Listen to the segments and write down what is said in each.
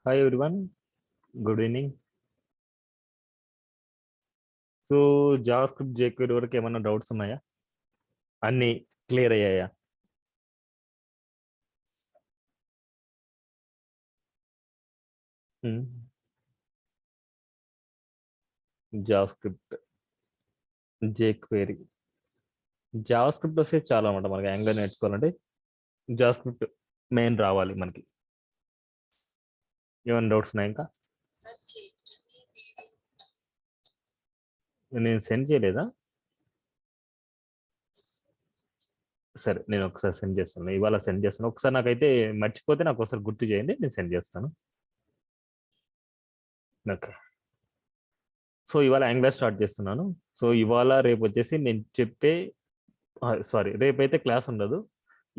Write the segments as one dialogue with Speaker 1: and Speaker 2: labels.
Speaker 1: Hi everyone, good evening. So JavaScript jQuery వరకు ఏమైనా doubts ఉన్నాయా? అన్ని క్లియర్ అయ్యాయా? జావాస్క్రిప్ట్ jQuery జావాస్క్రిప్ట్ వస్తే చాలా అనమాట. మనకి యాంగులర్ నేర్చుకోవాలంటే జావాస్క్రిప్ట్ మెయిన్ రావాలి మనకి. ఏమైనా డౌట్స్ ఉన్నాయా? ఇంకా నేను సెండ్ చేయలేదా? సరే, నేను ఒకసారి సెండ్ చేస్తాను. ఇవాళ సెండ్ చేస్తాను. ఒకసారి నాకైతే మర్చిపోతే నాకు ఒకసారి గుర్తు చేయండి, నేను సెండ్ చేస్తాను. ఓకే. సో ఇవాళ యాంగులర్ స్టార్ట్ చేస్తున్నాను. సో ఇవాళ రేపు వచ్చేసి నేను చెప్పే రేపైతే క్లాస్ ఉండదు.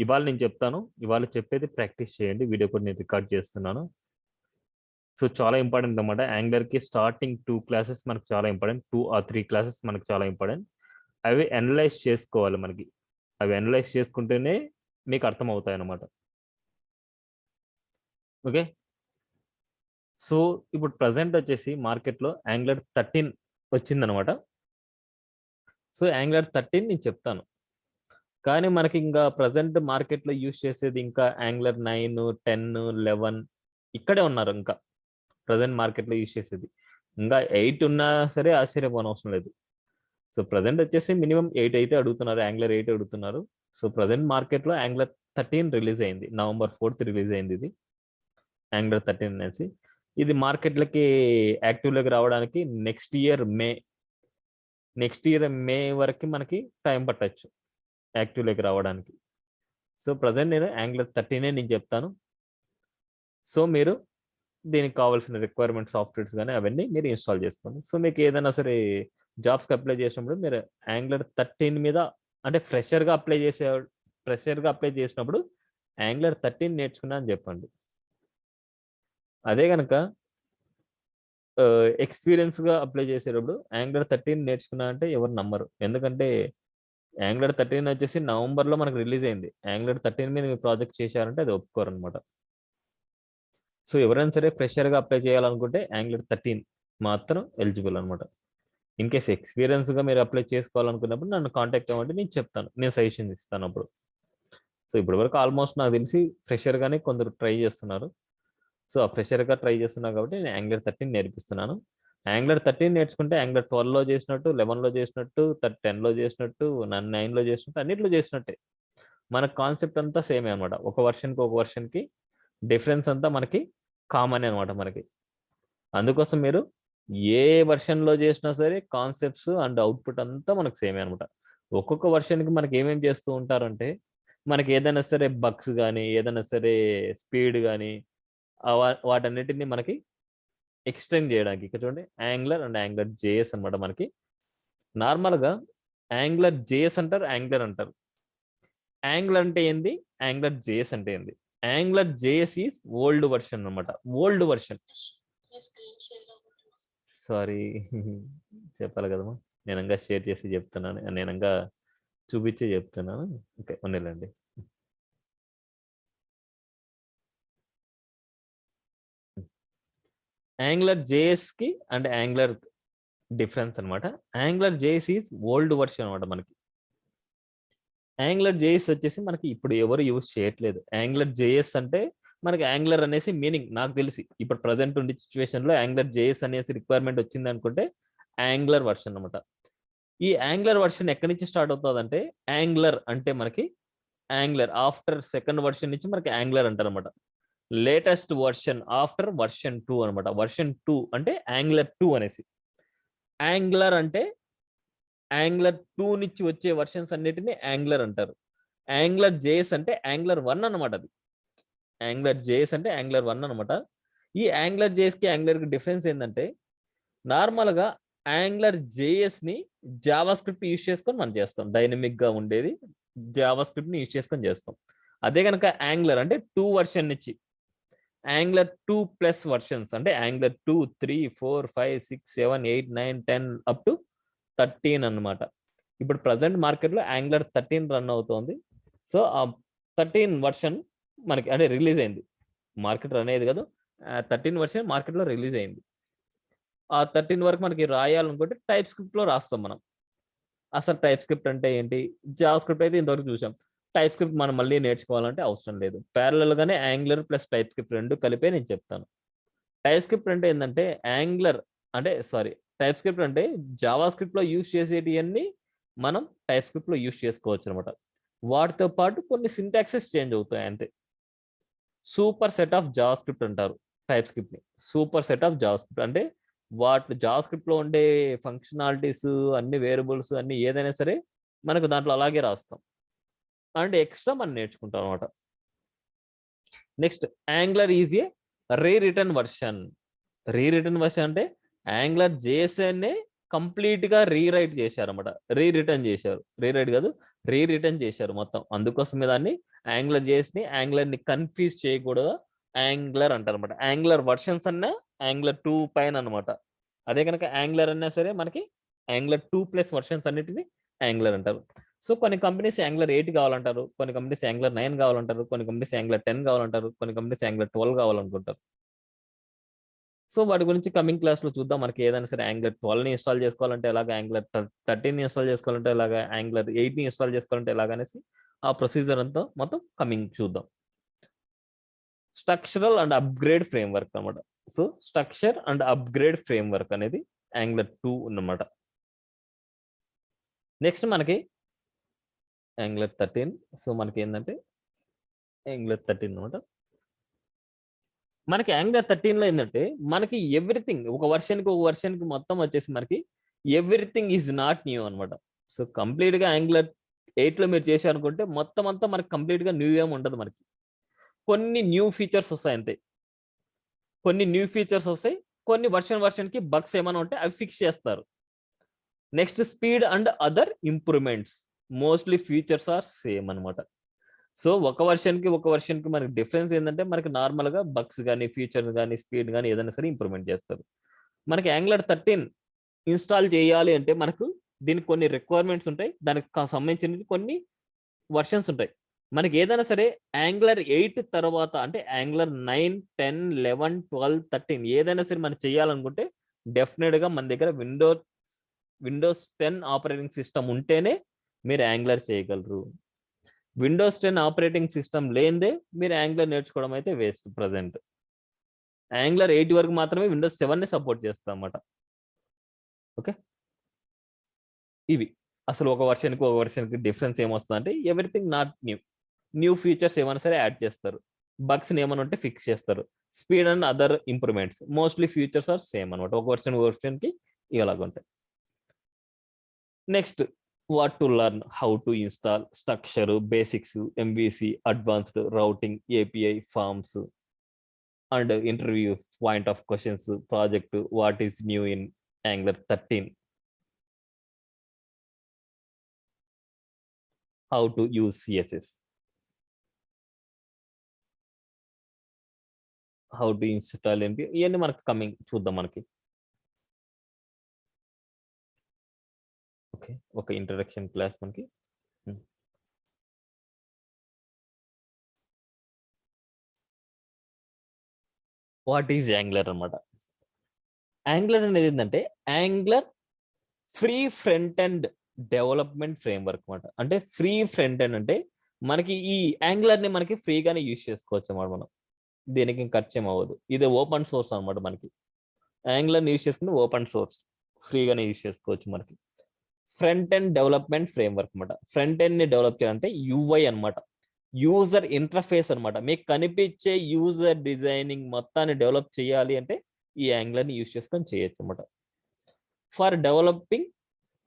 Speaker 1: ఇవాళ నేను చెప్తాను. ఇవాళ చెప్పేది ప్రాక్టీస్ చేయండి. వీడియో కూడా నేను రికార్డ్ చేస్తున్నాను. సో చాలా ఇంపార్టెంట్ అనమాట. యాంగులర్కి స్టార్టింగ్ 2 క్లాసెస్ మనకు చాలా ఇంపార్టెంట్. 2 or 3 క్లాసెస్ మనకు చాలా ఇంపార్టెంట్. అవి అనలైజ్ చేసుకోవాలి మనకి. అవి అనలైజ్ చేసుకుంటేనే మీకు అర్థం అవుతాయి అన్నమాట. ఓకే. సో ఇప్పుడు ప్రజెంట్ వచ్చేసి మార్కెట్లో యాంగులర్ 13 వచ్చిందనమాట. సో యాంగులర్ 13 నేను చెప్తాను. కానీ మనకి ఇంకా ప్రజెంట్ మార్కెట్లో యూజ్ చేసేది ఇంకా యాంగులర్ 9, 10, 11 ఇక్కడే ఉన్నారు. ఇంకా ప్రజెంట్ మార్కెట్లో యూజ్ చేసేది ఇంకా 8 ఉన్నా సరే ఆశ్చర్యపోనవసరం లేదు. సో ప్రజెంట్ వచ్చేసి మినిమం 8 అయితే అడుగుతున్నారు, యాంగులర్ 8 అడుగుతున్నారు. సో ప్రజెంట్ మార్కెట్లో యాంగులర్ 13 రిలీజ్ అయింది. November 4th రిలీజ్ అయింది ఇది యాంగులర్ 13 అనేసి. ఇది మార్కెట్లకి యాక్టివ్లోకి రావడానికి నెక్స్ట్ ఇయర్ మే వరకు మనకి టైం పట్టచ్చు యాక్టివ్లోకి రావడానికి. సో ప్రజెంట్ నేను యాంగులర్ 13 నేను చెప్తాను. సో మీరు దీనికి కావాల్సిన రిక్వైర్మెంట్ సాఫ్ట్వేర్స్ కానీ అవన్నీ మీరు ఇన్స్టాల్ చేసుకోండి. సో మీకు ఏదైనా సరే జాబ్స్కి అప్లై చేసినప్పుడు మీరు యాంగులర్ 13 మీద అంటే ఫ్రెషర్గా అప్లై చేసినప్పుడు యాంగులర్ 13 నేర్చుకున్నా అని చెప్పండి. అదే కనుక ఎక్స్పీరియన్స్గా అప్లై చేసేటప్పుడు యాంగులర్ 13 నేర్చుకున్నా అంటే ఎవరు నమ్మరు. ఎందుకంటే యాంగులర్ 13 వచ్చేసి నవంబర్లో మనకు రిలీజ్ అయింది. యాంగులర్ 13 మీద మీరు ప్రాజెక్ట్ చేశారంటే అది ఒప్పుకోరు అనమాట. సో ఎవరైనా సరే ఫ్రెషర్గా అప్లై చేయాలనుకుంటే యాంగులర్ 13 మాత్రం ఎలిజిబుల్ అనమాట. ఇన్ కేస్ ఎక్స్పీరియన్స్గా మీరు అప్లై చేసుకోవాలనుకున్నప్పుడు నన్ను కాంటాక్ట్ అవ్వండి, నేను చెప్తాను, నేను సజెషన్ ఇస్తాను అప్పుడు. సో ఇప్పటి వరకు ఆల్మోస్ట్ నాకు తెలిసి ఫ్రెషర్గానే కొందరు ట్రై చేస్తున్నారు. సో ఆ ఫ్రెషర్గా ట్రై చేస్తున్నారు కాబట్టి నేను యాంగులర్ 13 నేర్పిస్తున్నాను. యాంగులర్ 13 నేర్చుకుంటే యాంగులర్ 12లో చేసినట్టు, 11లో చేసినట్టు, 10లో చేసినట్టు, 9లో చేసినట్టు, అన్నిట్లో చేసినట్టే. మన కాన్సెప్ట్ అంతా సేమే అనమాట. ఒక వర్షన్కి డిఫరెన్స్ అంతా మనకి కామన్ అనమాట మనకి. అందుకోసం మీరు ఏ వర్షన్లో చేసినా సరే కాన్సెప్ట్స్ అండ్ అవుట్పుట్ అంతా మనకు సేమే అనమాట. ఒక్కొక్క వర్షన్కి మనకి ఏమేమి చేస్తూ ఉంటారంటే మనకి ఏదైనా సరే బగ్స్ కానీ ఏదైనా సరే స్పీడ్ కానీ వాటన్నిటిని మనకి ఎక్స్టెండ్ చేయడానికి ఇక్కడ చూడండి యాంగులర్ అండ్ యాంగులర్ జేఎస్ అనమాట. మనకి నార్మల్గా యాంగులర్ జేఎస్ అంటారు, యాంగులర్ అంటారు. యాంగులర్ అంటే ఏంది, యాంగులర్ జేఎస్ అంటే ఏంది? Angular JS is old version అనమాట. ఓల్డ్ వర్షన్ సారీ చెప్పాలి కదమ్మా, నేనంగా షేర్ చేసి చెప్తున్నాను, నేనంగా చూపించి చెప్తున్నాను. ఓకే ఉన్నిలండి. యాంగులర్ జేఎస్ కి అండ్ యాంగులర్ డిఫరెన్స్ అనమాట. Angular JS is old version అనమాట. మనకి యాంగులర్ జేఎస్ వచ్చేసి మనకి ఇప్పుడు ఎవరు యూజ్ చేయట్లేదు. యాంగులర్ జేఎస్ అంటే మనకి యాంగులర్ అనేసి మీనింగ్ నాకు తెలిసి ఇప్పుడు ప్రజెంట్ ఉండే సిచ్యువేషన్ లో యాంగులర్ జేఎస్ అనేసి రిక్వైర్మెంట్ వచ్చింది అనుకుంటే యాంగులర్ వర్షన్ అనమాట. ఈ యాంగులర్ వర్షన్ ఎక్కడి నుంచి స్టార్ట్ అవుతుంది అంటే యాంగులర్ అంటే మనకి యాంగులర్ ఆఫ్టర్ సెకండ్ వర్షన్ నుంచి మనకి యాంగులర్ అంటారు అనమాట. లేటెస్ట్ వర్షన్ ఆఫ్టర్ వర్షన్ 2 అనమాట. వర్షన్ 2 అంటే యాంగులర్ 2 అనేసి. యాంగులర్ అంటే యాంగులర్ 2 నుంచి వచ్చే వర్షన్స్ అన్నిటిని యాంగులర్ అంటారు. యాంగులర్ జేఎస్ అంటే యాంగులర్ 1 అనమాట. అది యాంగులర్ జేఎస్ అంటే యాంగులర్ 1 అనమాట. ఈ యాంగులర్ జేఎస్ కి యాంగులర్ కి డిఫరెన్స్ ఏంటంటే నార్మల్గా యాంగులర్ జేఎస్ ని జావా స్క్రిప్ట్ యూజ్ చేసుకొని మనం చేస్తాం. డైనమిక్ గా ఉండేది జావా స్క్రిప్ట్ ని యూజ్ చేసుకొని చేస్తాం. అదే కనుక యాంగులర్ అంటే 2 వర్షన్ నుంచి యాంగులర్ 2+ వర్షన్స్ అంటే యాంగులర్ 2, 3, 4, 5, 6, 7, 8, 9, 10 అప్ టు 13 అనమాట. ఇప్పుడు ప్రజెంట్ మార్కెట్లో యాంగులర్ 13 రన్ అవుతోంది. సో ఆ 13 వర్షన్ మనకి అంటే రిలీజ్ అయింది. మార్కెట్ రన్ అయ్యేది కాదు, 13 వర్షన్ మార్కెట్లో రిలీజ్ అయింది. ఆ 13 వరకు మనకి రాయాలనుకుంటే టైప్ స్క్రిప్ట్లో రాస్తాం మనం. అసలు టైప్ స్క్రిప్ట్ అంటే ఏంటి? జావా స్క్రిప్ట్ అయితే ఇంతవరకు చూసాం. టైప్ స్క్రిప్ట్ మనం మళ్ళీ నేర్చుకోవాలంటే అవసరం లేదు. ప్యారలల్ గానే యాంగులర్ ప్లస్ టైప్ స్క్రిప్ట్ 2 కలిపే నేను చెప్తాను. టైప్ స్క్రిప్ట్ అంటే ఏంటంటే టైప్ స్క్రిప్ట్ అంటే జావా స్క్రిప్ట్లో యూజ్ చేసేటివన్నీ మనం టైప్ స్క్రిప్ట్లో యూజ్ చేసుకోవచ్చు అనమాట. వాటితో పాటు కొన్ని సింటాక్సెస్ చేంజ్ అవుతాయి అంతే. Super set of Java script అంటారు టైప్ స్క్రిప్ట్ ని. Super set of Java script అంటే వాటి జావా స్క్రిప్ట్ లో ఉండే ఫంక్షనాలిటీస్ అన్ని వేరియబుల్స్ అన్ని ఏదైనా సరే మనకు దాంట్లో అలాగే రాస్తాం. అండ్ ఎక్స్ట్రా మనం నేర్చుకుంటాం అనమాట. Next angular is a re-return version. Re-return version అంటే యాంగులర్ జేఎస్ఎన్ కంప్లీట్ గా రీరైట్ చేశారు అనమాట. రీరిటర్న్ చేశారు, రీరైట్ కాదు రీరిటర్న్ చేశారు మొత్తం. అందుకోసమే దాన్ని యాంగులర్ జేఎస్ ని యాంగులర్ ని కన్ఫ్యూజ్ చేయకూడదు, యాంగులర్ అంటారు అనమాట. యాంగులర్ వర్షన్స్ అన్నా యాంగులర్ 2 పైన అనమాట. అదే కనుక యాంగులర్ అన్నా సరే మనకి యాంగులర్ 2+ వర్షన్స్ అన్నిటిని యాంగులర్ అంటారు. సో కొన్ని కంపెనీస్ యాంగులర్ 8 కావాలంటారు, కొన్ని కంపెనీస్ యాంగులర్ 9 కావాలంటారు, కొన్ని కంపెనీస్ యాంగులర్ 10 కావాలంటారు, కొన్ని కంపెనీస్ యాంగులర్ 12 కావాలనుకుంటారు. సో వాటి గురించి కమింగ్ క్లాస్ లో చూద్దాం. మనకి ఏదైనా సరే యాంగులర్ 12 ని ఇన్స్టాల్ చేసుకోవాలంటే ఎలాగ, యాంగులర్ 13 ని ఇన్స్టాల్ చేసుకోవాలంటే ఎలాగ, యాంగులర్ 8 ని ఇన్స్టాల్ చేసుకోవాలంటే ఎలాగ అనేసి ఆ ప్రొసీజర్ అంతా మొత్తం కమింగ్ చూద్దాం. స్ట్రక్చరల్ అండ్ అప్గ్రేడ్ ఫ్రేమ్వర్క్ అనమాట. So structure and upgrade framework అనేది యాంగులర్ 2 అన్నమాట. నెక్స్ట్ మనకి యాంగులర్ 13. సో మనకి ఏంటంటే యాంగులర్ 13 అనమాట. మనకి యాంగులర్ 13 లో ఏంటంటే మనకి ఎవ్రీథింగ్ ఒక వర్షన్ కి మొత్తం వచ్చేసి మనకి ఎవ్రీథింగ్ ఈజ్ నాట్ న్యూ అనమాట. సో కంప్లీట్ గా యాంగులర్ 8 లో మీరు చేశారనుకుంటే మొత్తం అంతా మనకి కంప్లీట్ గా న్యూ ఏం ఉండదు. మనకి కొన్ని న్యూ ఫీచర్స్ వస్తాయి అంతే. కొన్ని న్యూ ఫీచర్స్ వస్తాయి, కొన్ని వర్షన్ కి బగ్స్ ఏమైనా ఉంటే అవి ఫిక్స్ చేస్తారు. Next speed and other improvements. Mostly features are same అనమాట. సో ఒక వర్షన్ కి మనకి డిఫరెన్స్ ఏంటంటే మనకి నార్మల్ గా బగ్స్ కానీ ఫీచర్స్ కానీ స్పీడ్ కానీ ఏదైనా సరే ఇంప్రూవ్మెంట్ చేస్తారు. మనకి యాంగులర్ 13 ఇన్స్టాల్ చేయాలి అంటే మనకు దీనికి కొన్ని రిక్వైర్మెంట్స్ ఉంటాయి, దానికి సంబంధించిన కొన్ని వర్షన్స్ ఉంటాయి. మనకి ఏదైనా సరే యాంగులర్ 8 తర్వాత అంటే యాంగులర్ 9, 10, 11, 12, 13 ఏదైనా సరే మనం చేయాలనుకుంటే డెఫినెట్ గా మన దగ్గర విండోస్ 10 ఆపరేటింగ్ సిస్టమ్ ఉంటేనే మీరు యాంగులర్ చేయగలరు. విండోస్ 10 ఆపరేటింగ్ సిస్టమ్ లేనిదే మీరు యాంగులర్ నేర్చుకోవడం అయితే వేస్ట్. ప్రజెంట్ యాంగులర్ 8 వరకు మాత్రమే విండోస్ 7 ని సపోర్ట్ చేస్తాం అన్నమాట. ఓకే, ఇవి అసలు ఒక వర్షన్ కి డిఫరెన్స్ ఏమొస్తుంది అంటే ఎవ్రీథింగ్ నాట్ న్యూ ఫీచర్స్ ఏమైనా సరే యాడ్ చేస్తారు, బగ్స్ ఏమైనా ఉంటే ఫిక్స్ చేస్తారు. Speed and other improvements mostly features are same అనమాట. ఒక వర్షన్ కి ఇలాగ ఉంటాయి. Next what to learn, how to install, structure, basics, MVC, advanced routing, API, forms, and interview, point of questions, project, what is new in Angular 13, how to use CSS, how to install MP, ఇవన్నీ మనకి coming చూద్దాం. మనకి okay, ఒక introduction class మనకి. What is angular అనమాట. Angular అనేది ఏంటంటే angular free front end development framework అనమాట. అంటే ఫ్రీ ఫ్రంట్ ఎండ్ అంటే మనకి ఈ యాంగులర్ ని మనకి ఫ్రీగానే యూజ్ చేసుకోవచ్చు అన్నమాట. మనం దీనికి ఖర్చు ఏమవ్వదు. ఇది ఓపెన్ సోర్స్ అనమాట. మనకి యాంగులర్ యూజ్ చేసుకుని ఓపెన్ సోర్స్ ఫ్రీగానే యూజ్ చేసుకోవచ్చు. మనకి ఫ్రంట్ ఎండ్ డెవలప్మెంట్ ఫ్రేమ్వర్క్ అనమాట. ఫ్రంట్ ఎండ్ ని డెవలప్ చేయాలంటే యూఐ అనమాట, యూజర్ ఇంటర్ఫేస్ అనమాట. మీకు కనిపించే యూజర్ డిజైనింగ్ మొత్తాన్ని డెవలప్ చేయాలి అంటే ఈ యాంగులర్ ని యూజ్ చేసుకొని చేయొచ్చు అనమాట. For developing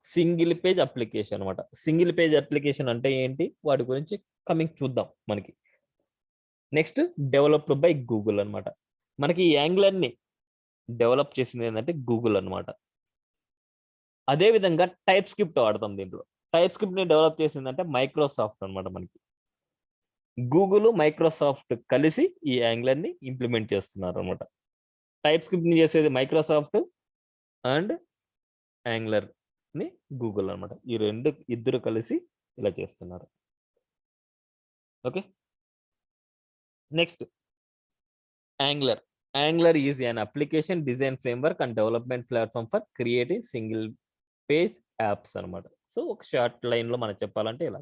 Speaker 1: single page application అనమాట. సింగిల్ పేజ్ అప్లికేషన్ అంటే ఏంటి, వాటి గురించి కమింగ్ చూద్దాం. మనకి నెక్స్ట్ డెవలప్డ్ బై గూగుల్ అనమాట. మనకి ఈ యాంగులర్ ని డెవలప్ చేసింది ఏంటంటే గూగుల్ అనమాట. అదే విధంగా టైప్ స్క్రిప్ట్ వాడతాం దీంట్లో. టైప్ స్క్రిప్ట్ ని డెవలప్ చేసిందంటే మైక్రోసాఫ్ట్ అనమాట. మనకి గూగుల్ మైక్రోసాఫ్ట్ కలిసి ఈ యాంగులర్ ని ఇంప్లిమెంట్ చేస్తున్నారు అనమాట. టైప్ స్క్రిప్ట్ ని చేసేది మైక్రోసాఫ్ట్ అండ్ యాంగులర్ ని గూగుల్ అనమాట. ఈ ఇద్దరు కలిసి ఇలా చేస్తున్నారు. Okay, next angular. Angular is an application design framework and development platform for creating single page apps అనమాట. సో ఒక షార్ట్ లైన్లో మనం చెప్పాలంటే ఇలా.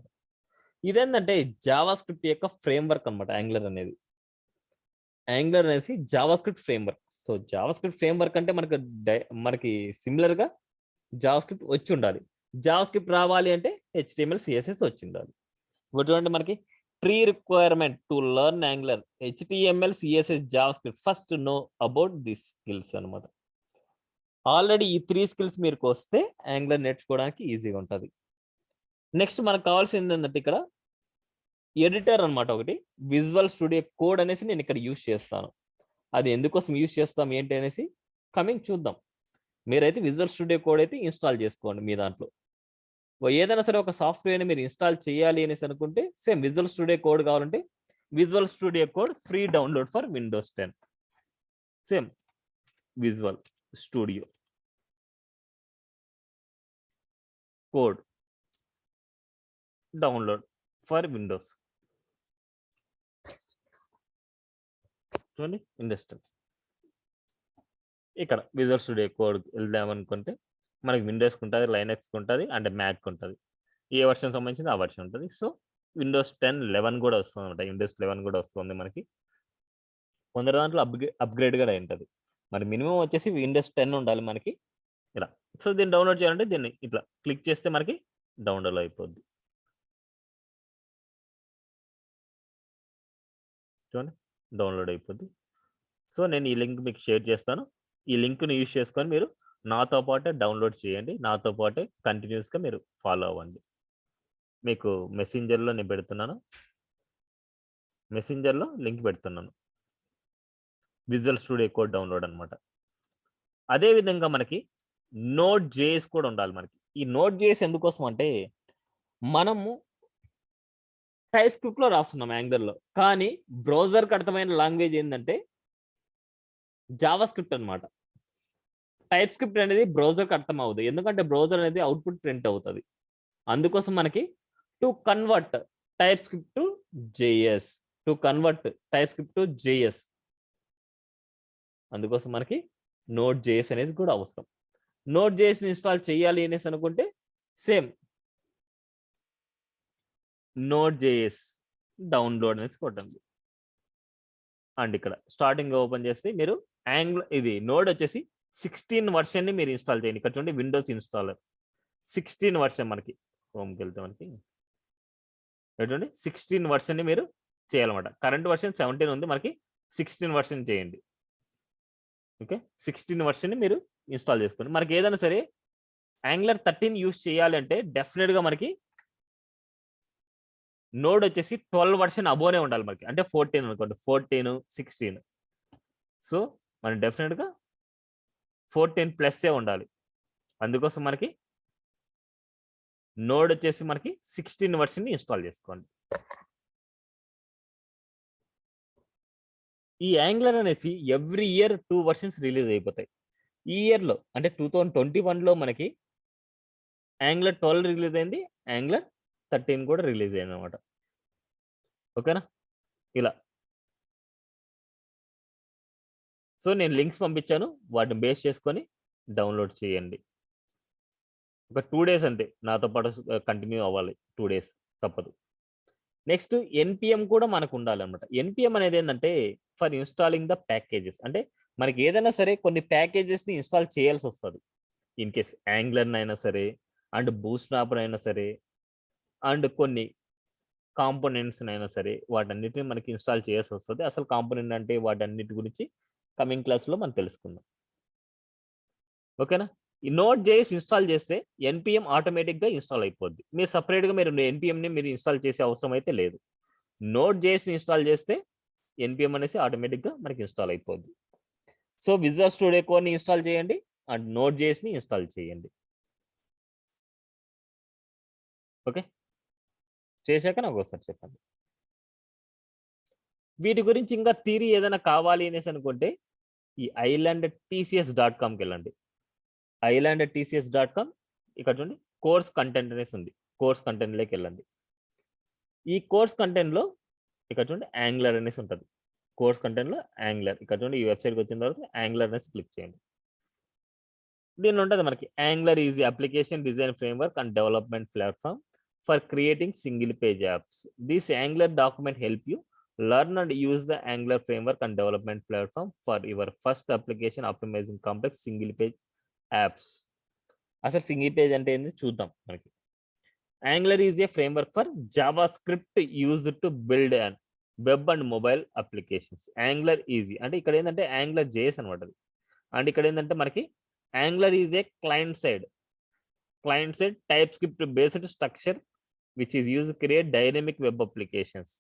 Speaker 1: ఇదేంటంటే జావా స్క్రిప్ట్ యొక్క ఫ్రేమ్వర్క్ అనమాట యాంగులర్ అనేది. యాంగులర్ అనేది Java script framework. So Java script framework అంటే మనకి సిమిలర్గా జావా స్క్రిప్ట్ వచ్చి ఉండాలి. జావా స్క్రిప్ట్ రావాలి అంటే HTML CSS వచ్చి ఉండాలి. ఇప్పుడు చూడండి మనకి pre requirement to learn angular HTML CSS Java script first know about this skills అనమాట. ఆల్రెడీ ఈ 3 స్కిల్స్ మీరు వస్తే యాంగులర్ నేర్చుకోవడానికి ఈజీగా ఉంటుంది. నెక్స్ట్ మనకు కావాల్సింది ఏంటంటే ఇక్కడ ఎడిటర్ అనమాట. ఒకటి విజువల్ స్టూడియో కోడ్ అనేసి నేను ఇక్కడ యూజ్ చేస్తాను. అది ఎందుకోసం యూజ్ చేస్తాం ఏంటి అనేసి కమింగ్ చూద్దాం. మీరైతే విజువల్ స్టూడియో కోడ్ అయితే ఇన్స్టాల్ చేసుకోండి మీ దాంట్లో. ఏదైనా సరే ఒక సాఫ్ట్వేర్ని మీరు ఇన్స్టాల్ చేయాలి అనేసి అనుకుంటే సేమ్ విజువల్ స్టూడియో కోడ్ కావాలంటే visual studio code free download for Windows 10. Same visual studio code download for Windows. చూడండి ఇండస్ట్రియల్ ఇక్కడ విజువల్ స్టూడియో కోడ్ వెళ్దామనుకుంటే మనకి విండోస్కి ఉంటుంది, లైనక్స్కి ఉంటుంది అండ్ మ్యాక్కి ఉంటుంది. ఏ వర్షన్ సంబంధించింది ఆ వర్షన్ ఉంటుంది. సో Windows 10 11 కూడా వస్తుంది అనమాట. Windows 11 కూడా వస్తుంది మనకి. కొందరు దాంట్లో అప్గ్రేడ్ కూడా ఉంటుంది. మరి మినిమం వచ్చేసి Windows 10 ఉండాలి మనకి ఇలా. సో దీన్ని డౌన్లోడ్ చేయాలంటే దీన్ని ఇట్లా క్లిక్ చేస్తే మనకి డౌన్లోడ్ అయిపోద్ది. చూడండి డౌన్లోడ్ అయిపోద్ది. సో నేను ఈ లింక్ మీకు షేర్ చేస్తాను. ఈ లింక్ని యూజ్ చేసుకొని మీరు నాతో పాటే డౌన్లోడ్ చేయండి. నాతో పాటే కంటిన్యూస్గా మీరు ఫాలో అవ్వండి. మీకు మెసెంజర్లో నేను పెడుతున్నాను. మెసెంజర్లో లింక్ పెడుతున్నాను. విజువల్ స్టూడియో కోడ్ డౌన్లోడ్ అనమాట. అదేవిధంగా మనకి Node.js కూడా ఉండాలి మనకి. ఈ Node.js ఎందుకోసం అంటే మనము టైప్ స్క్రిప్ట్లో రాస్తున్నాం యాంగులర్లో, కానీ బ్రౌజర్కి అర్థమైన లాంగ్వేజ్ ఏంటంటే జావా స్క్రిప్ట్ అనమాట. టైప్ స్క్రిప్ట్ అనేది బ్రౌజర్కి అర్థం అవుతుంది. ఎందుకంటే బ్రౌజర్ అనేది అవుట్పుట్ ప్రింట్ అవుతుంది. అందుకోసం మనకి to convert type script to JS, అందుకోసం మనకి Node.js అనేది కూడా అవసరం. Node.jsని ఇన్స్టాల్ చేయాలి అనేసి అనుకుంటే సేమ్ Node.js డౌన్లోడ్ అనేసి కొట్టండి. అండ్ ఇక్కడ స్టార్టింగ్ ఓపెన్ చేస్తే మీరు ఇది నోడ్ వచ్చేసి 16 వర్షన్ని మీరు ఇన్స్టాల్ చేయండి. ఇక్కడ చూడండి విండోస్ ఇన్స్టాలర్ 16 వర్షన్ మనకి హోమ్కి వెళ్తే మనకి చూడండి 16 వర్షన్ని మీరు చేయాలన్నమాట. కరెంట్ వర్షన్ 17 ఉంది, మనకి 16 వర్షన్ చేయండి. ఓకే, 16 వర్షన్ని మీరు ఇన్స్టాల్ చేసుకోండి. మనకి ఏదైనా సరే Angular 13 యూజ్ చేయాలంటే డెఫినెట్గా మనకి నోడ్ వచ్చేసి 12 వర్షన్ అబోనే ఉండాలి మనకి. అంటే 14 అనుకోండి, 14 16. సో మనం డెఫినెట్గా 14+ ఉండాలి. అందుకోసం మనకి నోడ్ వచ్చేసి మనకి 16 వర్షన్ ఇన్స్టాల్ చేసుకోండి. ఈ Angular అనేసి ఎవ్రీ ఇయర్ 2 వర్షన్స్ రిలీజ్ అయిపోతాయి. ఈ ఇయర్లో అంటే 2021లో మనకి Angular 12 రిలీజ్ అయింది, Angular 13 కూడా రిలీజ్ అయింది అనమాట. ఓకేనా, ఇలా. సో నేను లింక్స్ పంపించాను, వాటిని బేస్ చేసుకొని డౌన్లోడ్ చేయండి. ఒక 2 డేస్ అంతే, నాతో పాటు కంటిన్యూ అవ్వాలి. 2 డేస్ తప్పదు. నెక్స్ట్ NPM కూడా మనకు ఉండాలి అనమాట. NPM అనేది ఏంటంటే ఫర్ ఇన్స్టాలింగ్ ద ప్యాకేజెస్. అంటే మనకి ఏదైనా సరే కొన్ని ప్యాకేజెస్ని ఇన్స్టాల్ చేయాల్సి వస్తుంది. ఇన్ కేస్ Angular అయినా సరే, అండ్ బూట్స్ట్రాప్ అయినా సరే, అండ్ కొన్ని కాంపోనెంట్స్ అయినా సరే, వాటన్నిటిని మనకి ఇన్స్టాల్ చేయాల్సి వస్తుంది. అసలు కాంపోనెంట్ అంటే వాటన్నిటి గురించి కమింగ్ క్లాస్లో మనం తెలుసుకుందాం. ఓకేనా, ఈ Node.js ఇన్స్టాల్ చేస్తే NPM ఆటోమేటిక్గా ఇన్స్టాల్ అయిపోద్ది. మీరు సపరేట్గా మీరు NPMని మీరు ఇన్స్టాల్ చేసే అవసరం అయితే లేదు. Node.jsని ఇన్స్టాల్ చేస్తే NPM అనేసి ఆటోమేటిక్గా మనకి ఇన్స్టాల్ అయిపోద్ది. సో విజువల్ స్టూడియో కోడ్ని ఇన్స్టాల్ చేయండి అండ్ Node.jsని ఇన్స్టాల్ చేయండి. ఓకే, చేశాక నాకు ఒకసారి చెప్పండి. వీటి గురించి ఇంకా థియరీ ఏదైనా కావాలి అనేసి అనుకుంటే ఈ islandtcs.comకి వెళ్ళండి. islandtcs.com, ఇక్కడ చూడండి కోర్స్ కంటెంట్ అనేసి ఉంది. కోర్స్ కంటెంట్లోకి వెళ్ళండి. ఈ కోర్స్ కంటెంట్లో ఇక్కడ చూడండి Angular అనేసి ఉంటుంది. కోర్స్ కంటెంట్లో యాంగులర్ ఇక్కడ చూడండి, ఈ వెబ్సైట్కి వచ్చిన తర్వాత యాంగులర్ అనేసి క్లిక్ చేయండి. దీనిలో ఉంటుంది మనకి angular is application design framework and development platform for creating single page apps. This angular document help you learn and use the Angular framework and development platform for your first application optimizing complex single page apps. అసలు single page అంటే ఏంది చూద్దాం. మనకి Angular is a framework for JavaScript used to build an web and mobile applications. Angular easy అంటే ఇక్కడ ఏంటంటే Angular JS అనమాట. And ఇక్కడ ఏంటంటే మనకి Angular is a client side TypeScript based structure which is used to create dynamic web applications.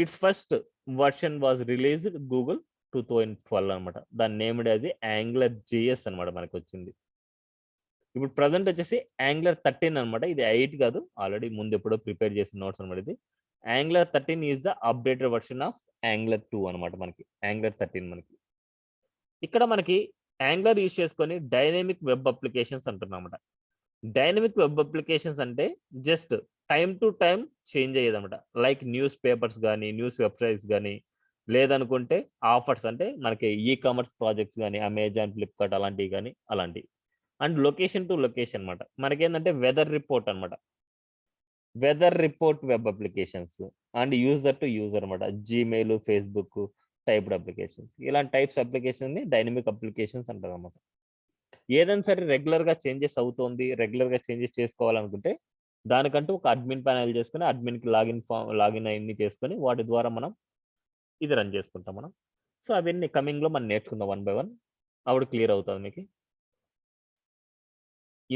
Speaker 1: Its first version was released Google 2012 అనమాట. దాన్ని named as Angular JS అనమాట మనకు వచ్చింది. ఇప్పుడు ప్రజెంట్ వచ్చేసి Angular 13 అనమాట. ఇది 8 కాదు, ఆల్రెడీ ముందు ఎప్పుడో ప్రిపేర్ చేసిన నోట్స్ అనమాట. ఇది Angular 13 is the updated version of Angular 2 అనమాట. మనకి Angular 13 మనకి ఇక్కడ మనకి Angular యూజ్ చేసుకొని డైనమిక్ వెబ్ అప్లికేషన్స్ అంటున్నామన్నమాట. డైనమిక్ వెబ్ అప్లికేషన్స్ అంటే just time to time change అయ్యేది అనమాట. లైక్ న్యూస్ పేపర్స్ కానీ, న్యూస్ వెబ్సైట్స్ కానీ, లేదనుకుంటే ఆఫర్స్ అంటే మనకి కామర్స్ ప్రాజెక్ట్స్ కానీ, అమెజాన్, ఫ్లిప్కార్ట్ అలాంటివి కానీ అలాంటివి. అండ్ లొకేషన్ టు లొకేషన్ అనమాట. మనకేంటంటే వెదర్ రిపోర్ట్ అనమాట. Weather report web applications and user to user అనమాట. జీమెయిల్, ఫేస్బుక్ టైప్డ్ అప్లికేషన్స్, ఇలాంటి టైప్స్ అప్లికేషన్ ని డైనమిక్ అప్లికేషన్స్ అంటారు అనమాట. ఏదైనా సరే రెగ్యులర్గా చేంజెస్ అవుతుంది, రెగ్యులర్గా చేంజెస్ చేసుకోవాలనుకుంటే దానికంటూ ఒక అడ్మిన్ ప్యానల్ చేసుకుని అడ్మిన్కి లాగిన్ అన్ని చేసుకొని వాటి ద్వారా మనం ఇది రన్ చేసుకుంటాం మనం. సో అవన్నీ కమింగ్లో మనం నేర్చుకుందాం 1 by 1. అప్పుడు క్లియర్ అవుతుంది మీకు.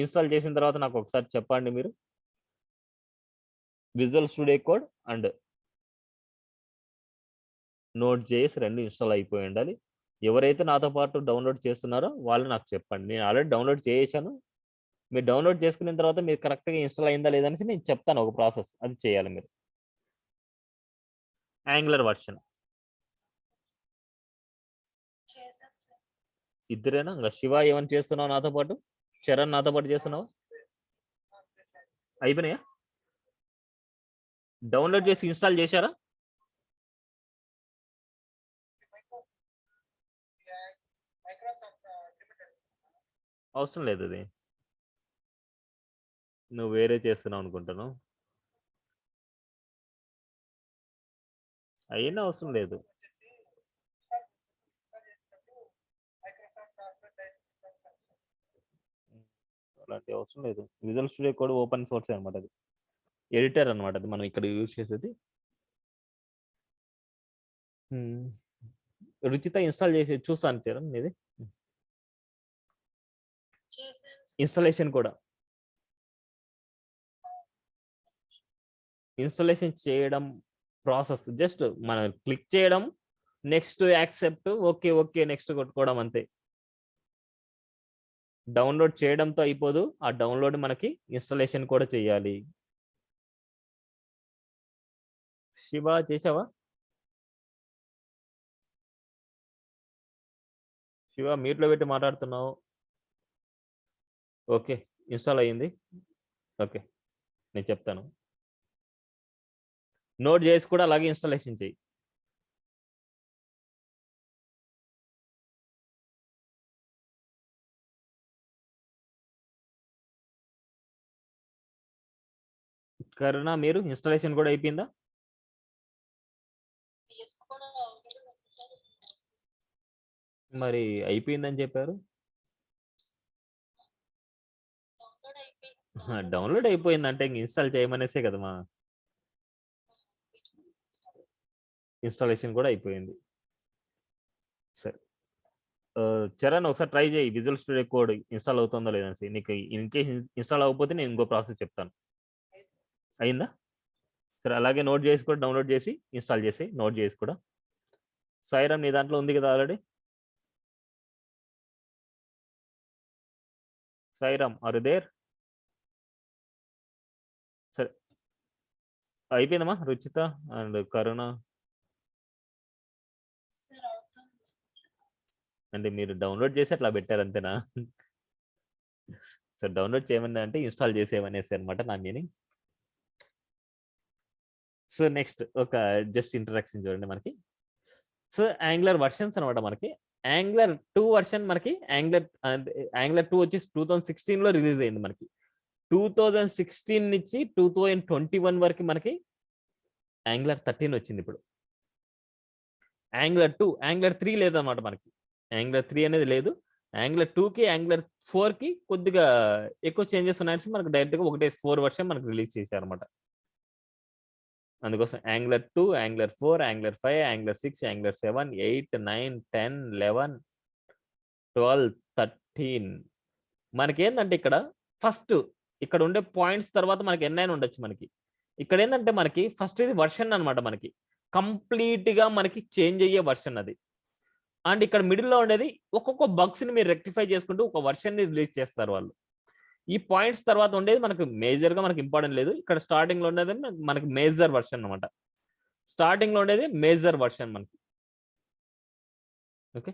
Speaker 1: ఇన్స్టాల్ చేసిన తర్వాత నాకు ఒకసారి చెప్పండి మీరు. Visual studio code and Node.js రెండు ఇన్స్టాల్ అయిపోయి ఉండాలి. ఎవరైతే నాతో పాటు డౌన్లోడ్ చేస్తున్నారో వాళ్ళు నాకు చెప్పండి. నేను ఆల్రెడీ డౌన్లోడ్ చేసాను. మీరు డౌన్లోడ్ చేసుకున్న తర్వాత మీరు కరెక్ట్గా ఇన్స్టాల్ అయిందా లేదనేసి నేను చెప్తాను ఒక ప్రాసెస్, అది చేయాలి మీరు. యాంగులర్ వర్షన్ ఇద్దరేనా? ఇంకా శివ ఏమని చేస్తున్నావు నాతో పాటు? చరణ్ నాతో పాటు చేస్తున్నావు? అయిపోయినాయా? డౌన్లోడ్ చేసి ఇన్స్టాల్ చేశారా? అవసరం లేదు, అది నువ్వు వేరే చేస్తున్నావు అనుకుంటాను. అయినా అవసరం లేదు. అలాంటి అవసరం లేదు. Visual studio code open source అనమాట. అది ఎడిటర్ అనమాట. అది మనం ఇక్కడ యూజ్ చేసేది. రుచిత ఇన్స్టాల్ చేసి చూస్తాను చరణ్ ఇది ఇన్స్టాలేషన్ కూడా. ఇన్స్టాలేషన్ చేయడం ప్రాసెస్ జస్ట్ మనం క్లిక్ చేయడం, next accept, okay okay next కొట్టుకోవడం అంతే. డౌన్లోడ్ చేయడంతో అయిపోదు, ఆ డౌన్లోడ్ మనకి ఇన్స్టాలేషన్ కూడా చేయాలి. శివ చేసావా? శివ మీట్లో పెట్టి మాట్లాడుతున్నావు. ఓకే ఇన్స్టాల్ అయ్యింది. ఓకే నేను చెప్తాను. Node.js కూడా అలాగే ఇన్స్టాలేషన్ చేయి. కరుణ మీరు ఇన్స్టాలేషన్ కూడా అయిపోయిందా? మరి అయిపోయిందని చెప్పారు. డౌన్లోడ్ అయిపోయిందంటే ఇంక ఇన్స్టాల్ చేయమనేసే కదమ్మా. ఇన్స్టాలేషన్ కూడా అయిపోయింది. సరే చరణ్ ఒకసారి ట్రై చేయి, విజువల్ స్టూడియో కోడ్ ఇన్స్టాల్ అవుతుందో లేదని. నీకు ఇన్ కేస్ ఇన్స్టాల్ అవ్వకపోతే నేను ఇంకో ప్రాసెస్ చెప్తాను. అయిందా? సరే అలాగే Node.js కూడా డౌన్లోడ్ చేసి ఇన్స్టాల్ చేసి Node.js కూడా. సాయిరామ్ నీ దాంట్లో ఉంది కదా ఆల్రెడీ? Sairam are there? సరే అయిపోయిందమ్మా రుచిత అండ్ కరుణ. అంటే మీరు డౌన్లోడ్ చేసి అట్లా పెట్టారు అంతేనా? సో డౌన్లోడ్ చేయమని అంటే ఇన్స్టాల్ చేసేమనేసి అనమాట నా మీనింగ్. సో నెక్స్ట్ ఒక జస్ట్ ఇంట్రడక్షన్ చూడండి మనకి. సో యాంగులర్ వర్షన్స్ అనమాట మనకి. యాంగులర్ 2 వర్షన్ మనకి యాంగులర్ 2 వచ్చేసి 2016లో రిలీజ్ అయింది మనకి. 2016 నుంచి 2021 వరకు మనకి యాంగులర్ 13 వచ్చింది ఇప్పుడు. యాంగులర్ 3 లేదన్నమాట మనకి. యాంగులర్ 3 అనేది లేదు. యాంగులర్ 2కి యాంగులర్ 4కి కొద్దిగా ఎక్కువ చేంజెస్ ఉన్నాయని మనకు డైరెక్ట్ గా ఒకటే 4 వర్షన్ మనకు రిలీజ్ చేశారన్నమాట. అందుకోసం angular 2, angular 4, angular 5, angular 6, angular 7, 8, 9, 10, 11, 12, 13 మనకి ఏంటంటే ఇక్కడ ఫస్ట్ ఇక్కడ ఉండే పాయింట్స్ తర్వాత మనకి ఎన్నైనా ఉండొచ్చు మనకి. ఇక్కడ ఏంటంటే మనకి ఫస్ట్ ఇది వర్షన్ అనమాట మనకి. కంప్లీట్ గా మనకి చేంజ్ అయ్యే వర్షన్ అది. అండ్ ఇక్కడ మిడిల్ లో ఉండేది ఒక్కొక్క బగ్స్ ని మీరు రెక్టిఫై చేసుకుంటూ ఒక వర్షన్ ని రిలీజ్ చేస్తారు వాళ్ళు. ఈ పాయింట్స్ తర్వాత ఉండేది మనకు మేజర్ గా మనకి ఇంపార్టెంట్ లేదు. ఇక్కడ స్టార్టింగ్ లో ఉండేది మనకి మేజర్ వర్షన్ అనమాట. స్టార్టింగ్ లో ఉండేది మేజర్ వర్షన్ మనకి. Okay,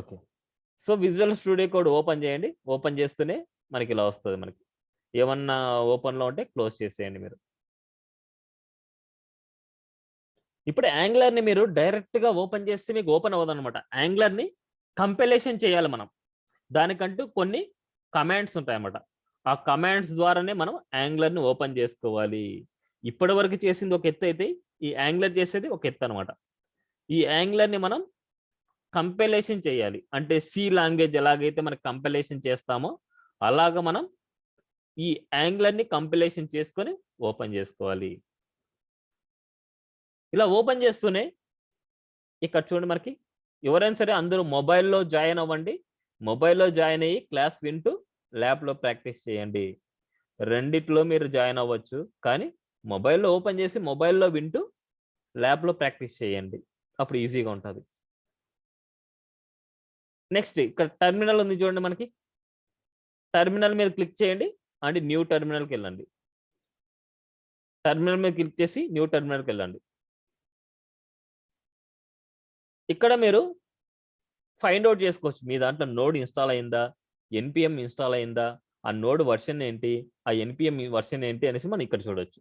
Speaker 1: okay. So visual studio code open చేయండి. ఓపెన్ చేస్తూనే మనకి ఇలా వస్తుంది. మనకి ఏమన్నా ఓపెన్ లో ఉంటే క్లోజ్ చేసేయండి మీరు. ఇప్పుడు యాంగులర్ ని మీరు డైరెక్ట్ గా ఓపెన్ చేస్తే మీకు ఓపెన్ అవ్వదు అనమాట. యాంగులర్ ని కంపైలేషన్ చేయాలి మనం. దానికంటూ కొన్ని కమాండ్స్ ఉంటాయన్నమాట. ఆ కమాండ్స్ ద్వారానే మనం యాంగులర్ ని ఓపెన్ చేసుకోవాలి. ఇప్పటి వరకు చేసింది ఒక ఎత్తు అయితే ఈ యాంగులర్ చేసేది ఒక ఎత్తు అనమాట. ఈ యాంగులర్ ని మనం కంపైలేషన్ చేయాలి. అంటే సి లాంగ్వేజ్ ఎలాగైతే మనకి కంపైలేషన్ చేస్తామో అలాగా మనం ఈ యాంగులర్ ని కంపైలేషన్ చేసుకొని ఓపెన్ చేసుకోవాలి. ఇలా ఓపెన్ చేస్తూనే ఇక్కడ చూడండి మనకి ఎవరైనా సరే అందరూ మొబైల్లో జాయిన్ అవ్వండి. మొబైల్లో జాయిన్ అయ్యి క్లాస్ వింటూ ల్యాబ్లో ప్రాక్టీస్ చేయండి. రెండిట్లో మీరు జాయిన్ అవ్వచ్చు, కానీ మొబైల్లో ఓపెన్ చేసి మొబైల్లో వింటూ ల్యాబ్లో ప్రాక్టీస్ చేయండి. అప్పుడు ఈజీగా ఉంటుంది. నెక్స్ట్ ఇక్కడ టెర్మినల్ ఉంది చూడండి మనకి. టెర్మినల్ మీద క్లిక్ చేయండి అండ్ న్యూ టెర్మినల్కి వెళ్ళండి. టెర్మినల్ మీద క్లిక్ చేసి న్యూ టెర్మినల్కి వెళ్ళండి. ఇక్కడ మీరు ఫైండ్ అవుట్ చేసుకోవచ్చు మీ దాంట్లో నోడ్ ఇన్స్టాల్ అయిందా, ఎన్పిఎం ఇన్స్టాల్ అయిందా, ఆ నోడ్ వర్షన్ ఏంటి, ఆ ఎన్పిఎం వర్షన్ ఏంటి అనేసి మనం ఇక్కడ చూడొచ్చు.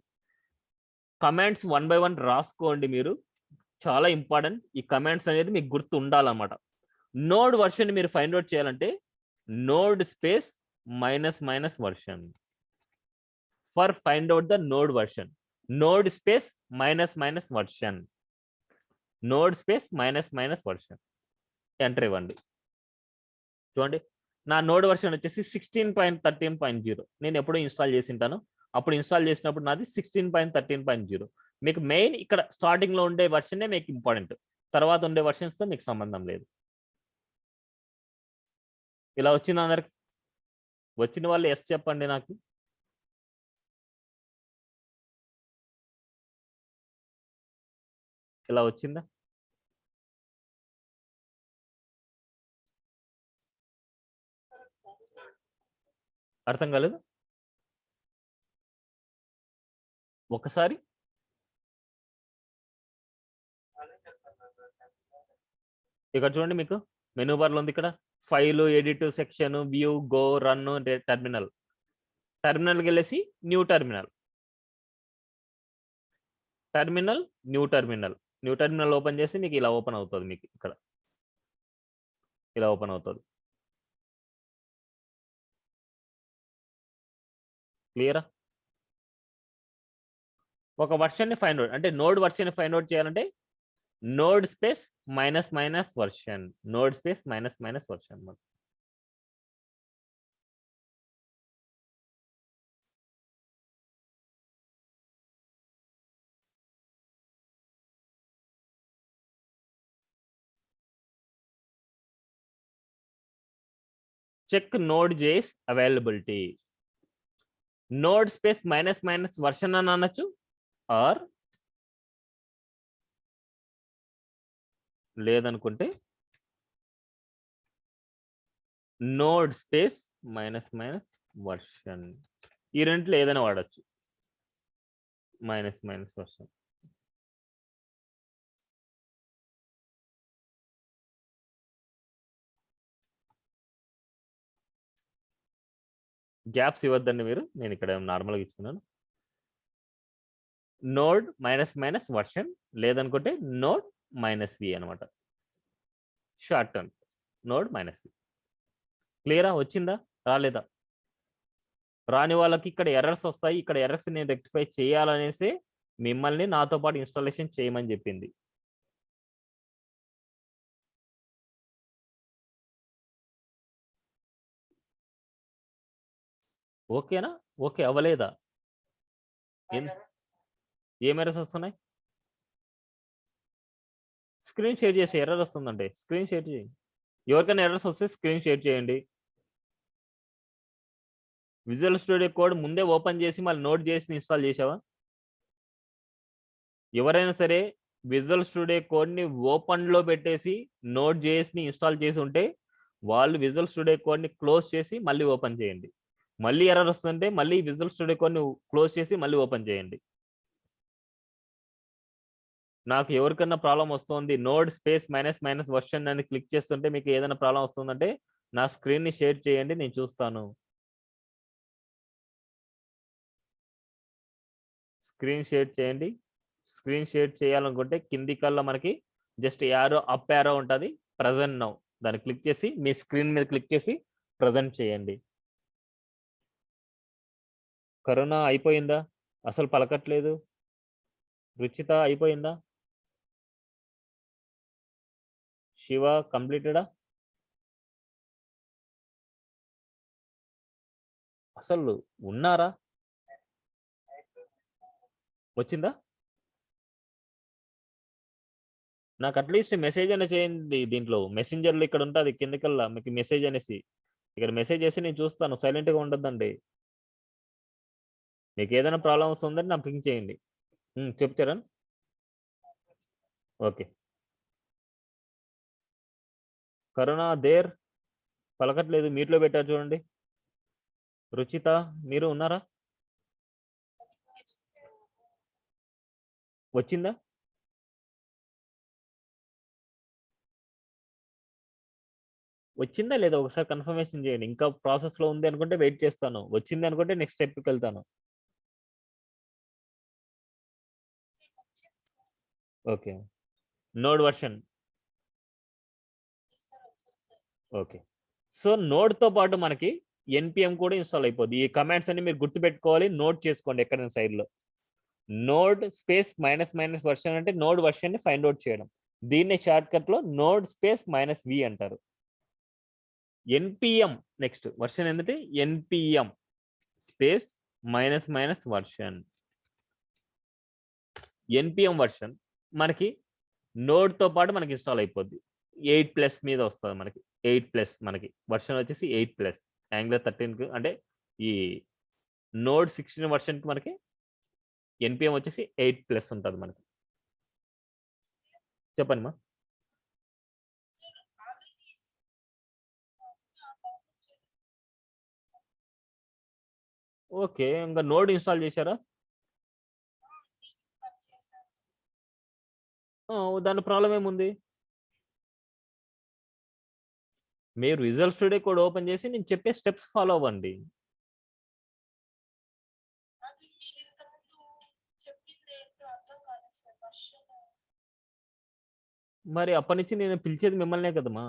Speaker 1: కమాండ్స్ 1 by 1 రాసుకోండి మీరు. చాలా ఇంపార్టెంట్. ఈ కమాండ్స్ అనేది మీకు గుర్తు ఉండాలన్నమాట. నోడ్ వర్షన్ మీరు ఫైండ్ అవుట్ చేయాలంటే node space minus version for find out the node version. Node space minus version. Node space minus version enter ఇవ్వండి. చూడండి నా నోడ్ వర్షన్ వచ్చేసి 16.13.0. నేను ఎప్పుడో ఇన్స్టాల్ చేసి ఉంటాను. అప్పుడు ఇన్స్టాల్ చేసినప్పుడు నాది 16.13.0. మీకు మెయిన్ ఇక్కడ స్టార్టింగ్ లో ఉండే వర్షనే మీకు ఇంపార్టెంట్. తర్వాత ఉండే వర్షన్స్ తో మీకు సంబంధం లేదు. ఇలా వచ్చింది అందరికి? వచ్చిన వాళ్ళు ఎస్ చెప్పండి నాకు. ఇలా వచ్చిందా? అర్థం కాలేదు? ఒకసారి ఇక్కడ చూడండి, మీకు మెనూ బార్లో ఉంది ఇక్కడ file, edit, section, view, go, run, terminal. టెర్మినల్కి వెళ్ళేసి new terminal, new terminal open చేసి మీకు ఇలా ఓపెన్ అవుతుంది. మీకు ఇక్కడ ఇలా ఓపెన్ అవుతుంది. క్లియరా? ఒక వర్షన్ ని ఫైండ్ అవుట్ అంటే నోడ్ వర్షన్ ని ఫైండ్ అవుట్ చేయాలంటే node space minus version. Node space minus version. Check node JS availability. Node space minus version అని అనొచ్చు, ఆర్ లేదనుకుంటే నోడ్ స్పేస్ మైనస్ వర్షన్. ఈ రెంట్లో ఏదైనా వాడచ్చు. Minus version. గ్యాప్స్ ఇవ్వద్దండి మీరు. నేను ఇక్కడ నార్మల్గా ఇచ్చుకున్నాను. నోడ్ మైనస్ వర్షన్ లేదనుకుంటే నోడ్ -v అనమాట. Short term node -v. క్లియరా? వచ్చిందా రాలేదా? రాని వాళ్ళకి ఇక్కడ ఎర్రర్స్ వస్తాయి. ఇక్కడ ఎర్రర్స్ నేను రెక్టిఫై చేయాలనేసి మిమ్మల్ని నాతో పాటు ఇన్స్టాలేషన్ చేయమని చెప్పింది. ఓకేనా? ఓకే అవ్వలేదా? ఏం ఎర్రర్స్ వస్తున్నాయి? స్క్రీన్ షేర్ చేసి ఎర్రర్ వస్తుందండి. స్క్రీన్ షేర్ చేయండి. ఎవరికైనా ఎర్రర్స్ వస్తే స్క్రీన్ షేర్ చేయండి. విజువల్ స్టూడియో కోడ్ ముందే ఓపెన్ చేసి మళ్ళీ నోట్ చేసి ఇన్స్టాల్ చేసావా? ఎవరైనా సరే విజువల్ స్టూడియో కోడ్ని ఓపెన్లో పెట్టేసి నోట్ చేసి ఇన్స్టాల్ చేసి ఉంటే వాళ్ళు విజువల్ స్టూడియో కోడ్ని క్లోజ్ చేసి మళ్ళీ ఓపెన్ చేయండి. మళ్ళీ ఎర్రర్ వస్తుంటే మళ్ళీ విజువల్ స్టూడియో కోడ్ని క్లోజ్ చేసి మళ్ళీ ఓపెన్ చేయండి. నాకు ఎవరికన్నా ప్రాబ్లం వస్తుంది నోడ్ స్పేస్ మైనస్ వర్షన్ అని క్లిక్ చేస్తుంటే మీకు ఏదైనా ప్రాబ్లం వస్తుందంటే నా స్క్రీన్ని షేర్ చేయండి, నేను చూస్తాను. స్క్రీన్ షేర్ చేయండి. స్క్రీన్ షేర్ చేయాలనుకుంటే కింది కల్లా మనకి జస్ట్ యారో అప్ యారో ఉంటుంది, ప్రజెంట్ నౌ దాన్ని క్లిక్ చేసి మీ స్క్రీన్ మీద క్లిక్ చేసి ప్రజెంట్ చేయండి. కరోనా అయిపోయిందా? అసలు పలకట్లేదు. రుచిత అయిపోయిందా? శివ కంప్లీటెడా? అసలు ఉన్నారా? వచ్చిందా? నాకు అట్లీస్ట్ మెసేజ్ అనేది చేయండి. దీంట్లో మెసెంజర్లో ఇక్కడ ఉంటుంది కిందకల్లా మీకు మెసేజ్ అనేసి ఇక్కడ మెసేజ్ చేసి నేను చూస్తాను. సైలెంట్గా ఉండొద్దండి. మీకు ఏదైనా ప్రాబ్లమ్ వస్తుందని నాకు పింక్ చేయండి. చెప్తారా? ఓకే. కరోనా దేర్ పలకట్లేదు, మీట్లో పెట్టారు చూడండి. రుచిత మీరు ఉన్నారా? వచ్చిందా? వచ్చిందా లేదా ఒకసారి కన్ఫర్మేషన్ చేయండి. ఇంకా ప్రాసెస్లో ఉంది అనుకుంటే వెయిట్ చేస్తాను, వచ్చింది అనుకుంటే నెక్స్ట్ స్టెప్కి వెళ్తాను. Okay. Node version okay. So నోడ్తో పాటు మనకి ఎన్పిఎం కూడా ఇన్స్టాల్ అయిపోద్ది. ఈ కమాండ్స్ అన్ని మీరు గుర్తుపెట్టుకోవాలి, నోట్ చేసుకోండి ఎక్కడైనా సైడ్లో. నోడ్ స్పేస్ మైనస్ వర్షన్ అంటే నోడ్ వర్షన్ని ఫైండ్ అవుట్ చేయడం. దీన్ని షార్ట్ కట్లో నోడ్ స్పేస్ -v అంటారు. ఎన్పిఎం నెక్స్ట్ వర్షన్ ఏంటంటే NPM space minus version. NPM version మనకి నోడ్తో పాటు మనకి ఇన్స్టాల్ అయిపోద్ది. 8+ మీద వస్తుంది మనకి. 8+ మనకి వర్షన్ వచ్చేసి 8+. యాంగులర్ 13 అంటే ఈ నోడ్ 16 వర్షన్కి మనకి ఎన్పిఎం వచ్చేసి 8+ ఉంటుంది మనకి. చెప్పండి మా. ఓకే, ఇంకా నోడ్ ఇన్స్టాల్ చేశారా? దాని ప్రాబ్లం ఏముంది? మీరు విజువల్ స్టూడియో కోడ్ ఓపెన్ చేసి నేను చెప్పే స్టెప్స్ ఫాలో అవ్వండి. మరి అప్పటి నుంచి నేను పిలిచేది మిమ్మల్నే కదమ్మా.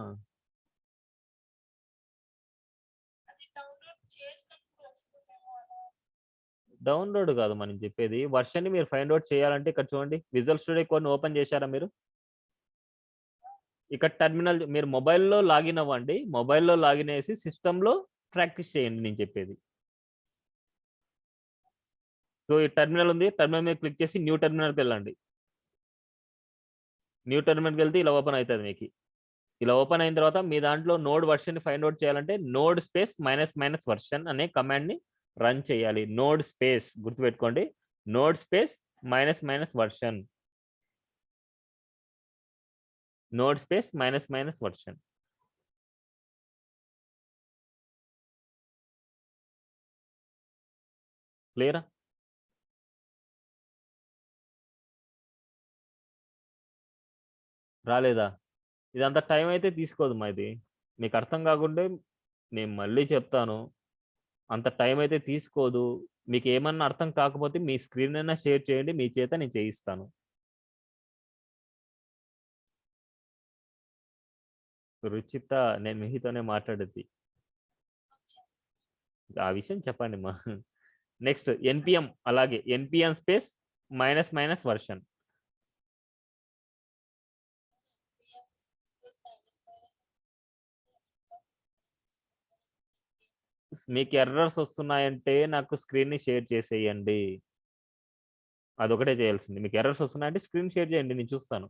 Speaker 1: డౌన్లోడ్ కాదు మనం చెప్పేది, వర్షన్ని మీరు ఫైండ్ అవుట్ చేయాలంటే ఇక్కడ చూడండి, విజువల్ స్టూడియో కోడ్ని ఓపెన్ చేశారా మీరు? ఇక్కడ టెర్మినల్ మీరు మొబైల్లో లాగిన్ అవ్వండి. మొబైల్లో లాగిన్ వేసి సిస్టంలో ప్రాక్టీస్ చేయండి నేను చెప్పేది. సో ఈ టెర్మినల్ ఉంది, టెర్మినల్ మీద క్లిక్ చేసి న్యూ టెర్మినల్కి వెళ్ళండి. న్యూ టెర్మినల్కి వెళ్తే ఇలా ఓపెన్ అవుతుంది మీకు. ఇలా ఓపెన్ అయిన తర్వాత మీ దాంట్లో నోడ్ వర్షన్ ఫైండ్ అవుట్ చేయాలంటే నోడ్ స్పేస్ మైనస్ వర్షన్ అనే కమాండ్ని రన్ చేయాలి. నోడ్ స్పేస్ గుర్తుపెట్టుకోండి, node space minus version. Node space minus version. క్లియరా? రాలేదా? ఇదంతా టైం అయితే తీసుకోదు మా. ఇది మీకు అర్థం కాకుంటే నేను మళ్ళీ చెప్తాను. అంత టైం అయితే తీసుకోదు. మీకు ఏమన్నా అర్థం కాకపోతే మీ స్క్రీన్ అయినా షేర్ చేయండి. మీ చేత నేను చేయిస్తాను. రుచిత నేను మీతోనే మాట్లాడేది. ఆ విషయం చెప్పండి మా. నెక్స్ట్ ఎన్పిఎం అలాగే NPM space minus minus version. మీకు ఎర్రర్స్ వస్తున్నాయంటే నాకు స్క్రీన్ ని షేర్ చేసేయండి. అదొకటే చేయాల్సింది. మీకు ఎర్రర్స్ వస్తున్నాయంటే స్క్రీన్ షేర్ చేయండి, నేను చూస్తాను.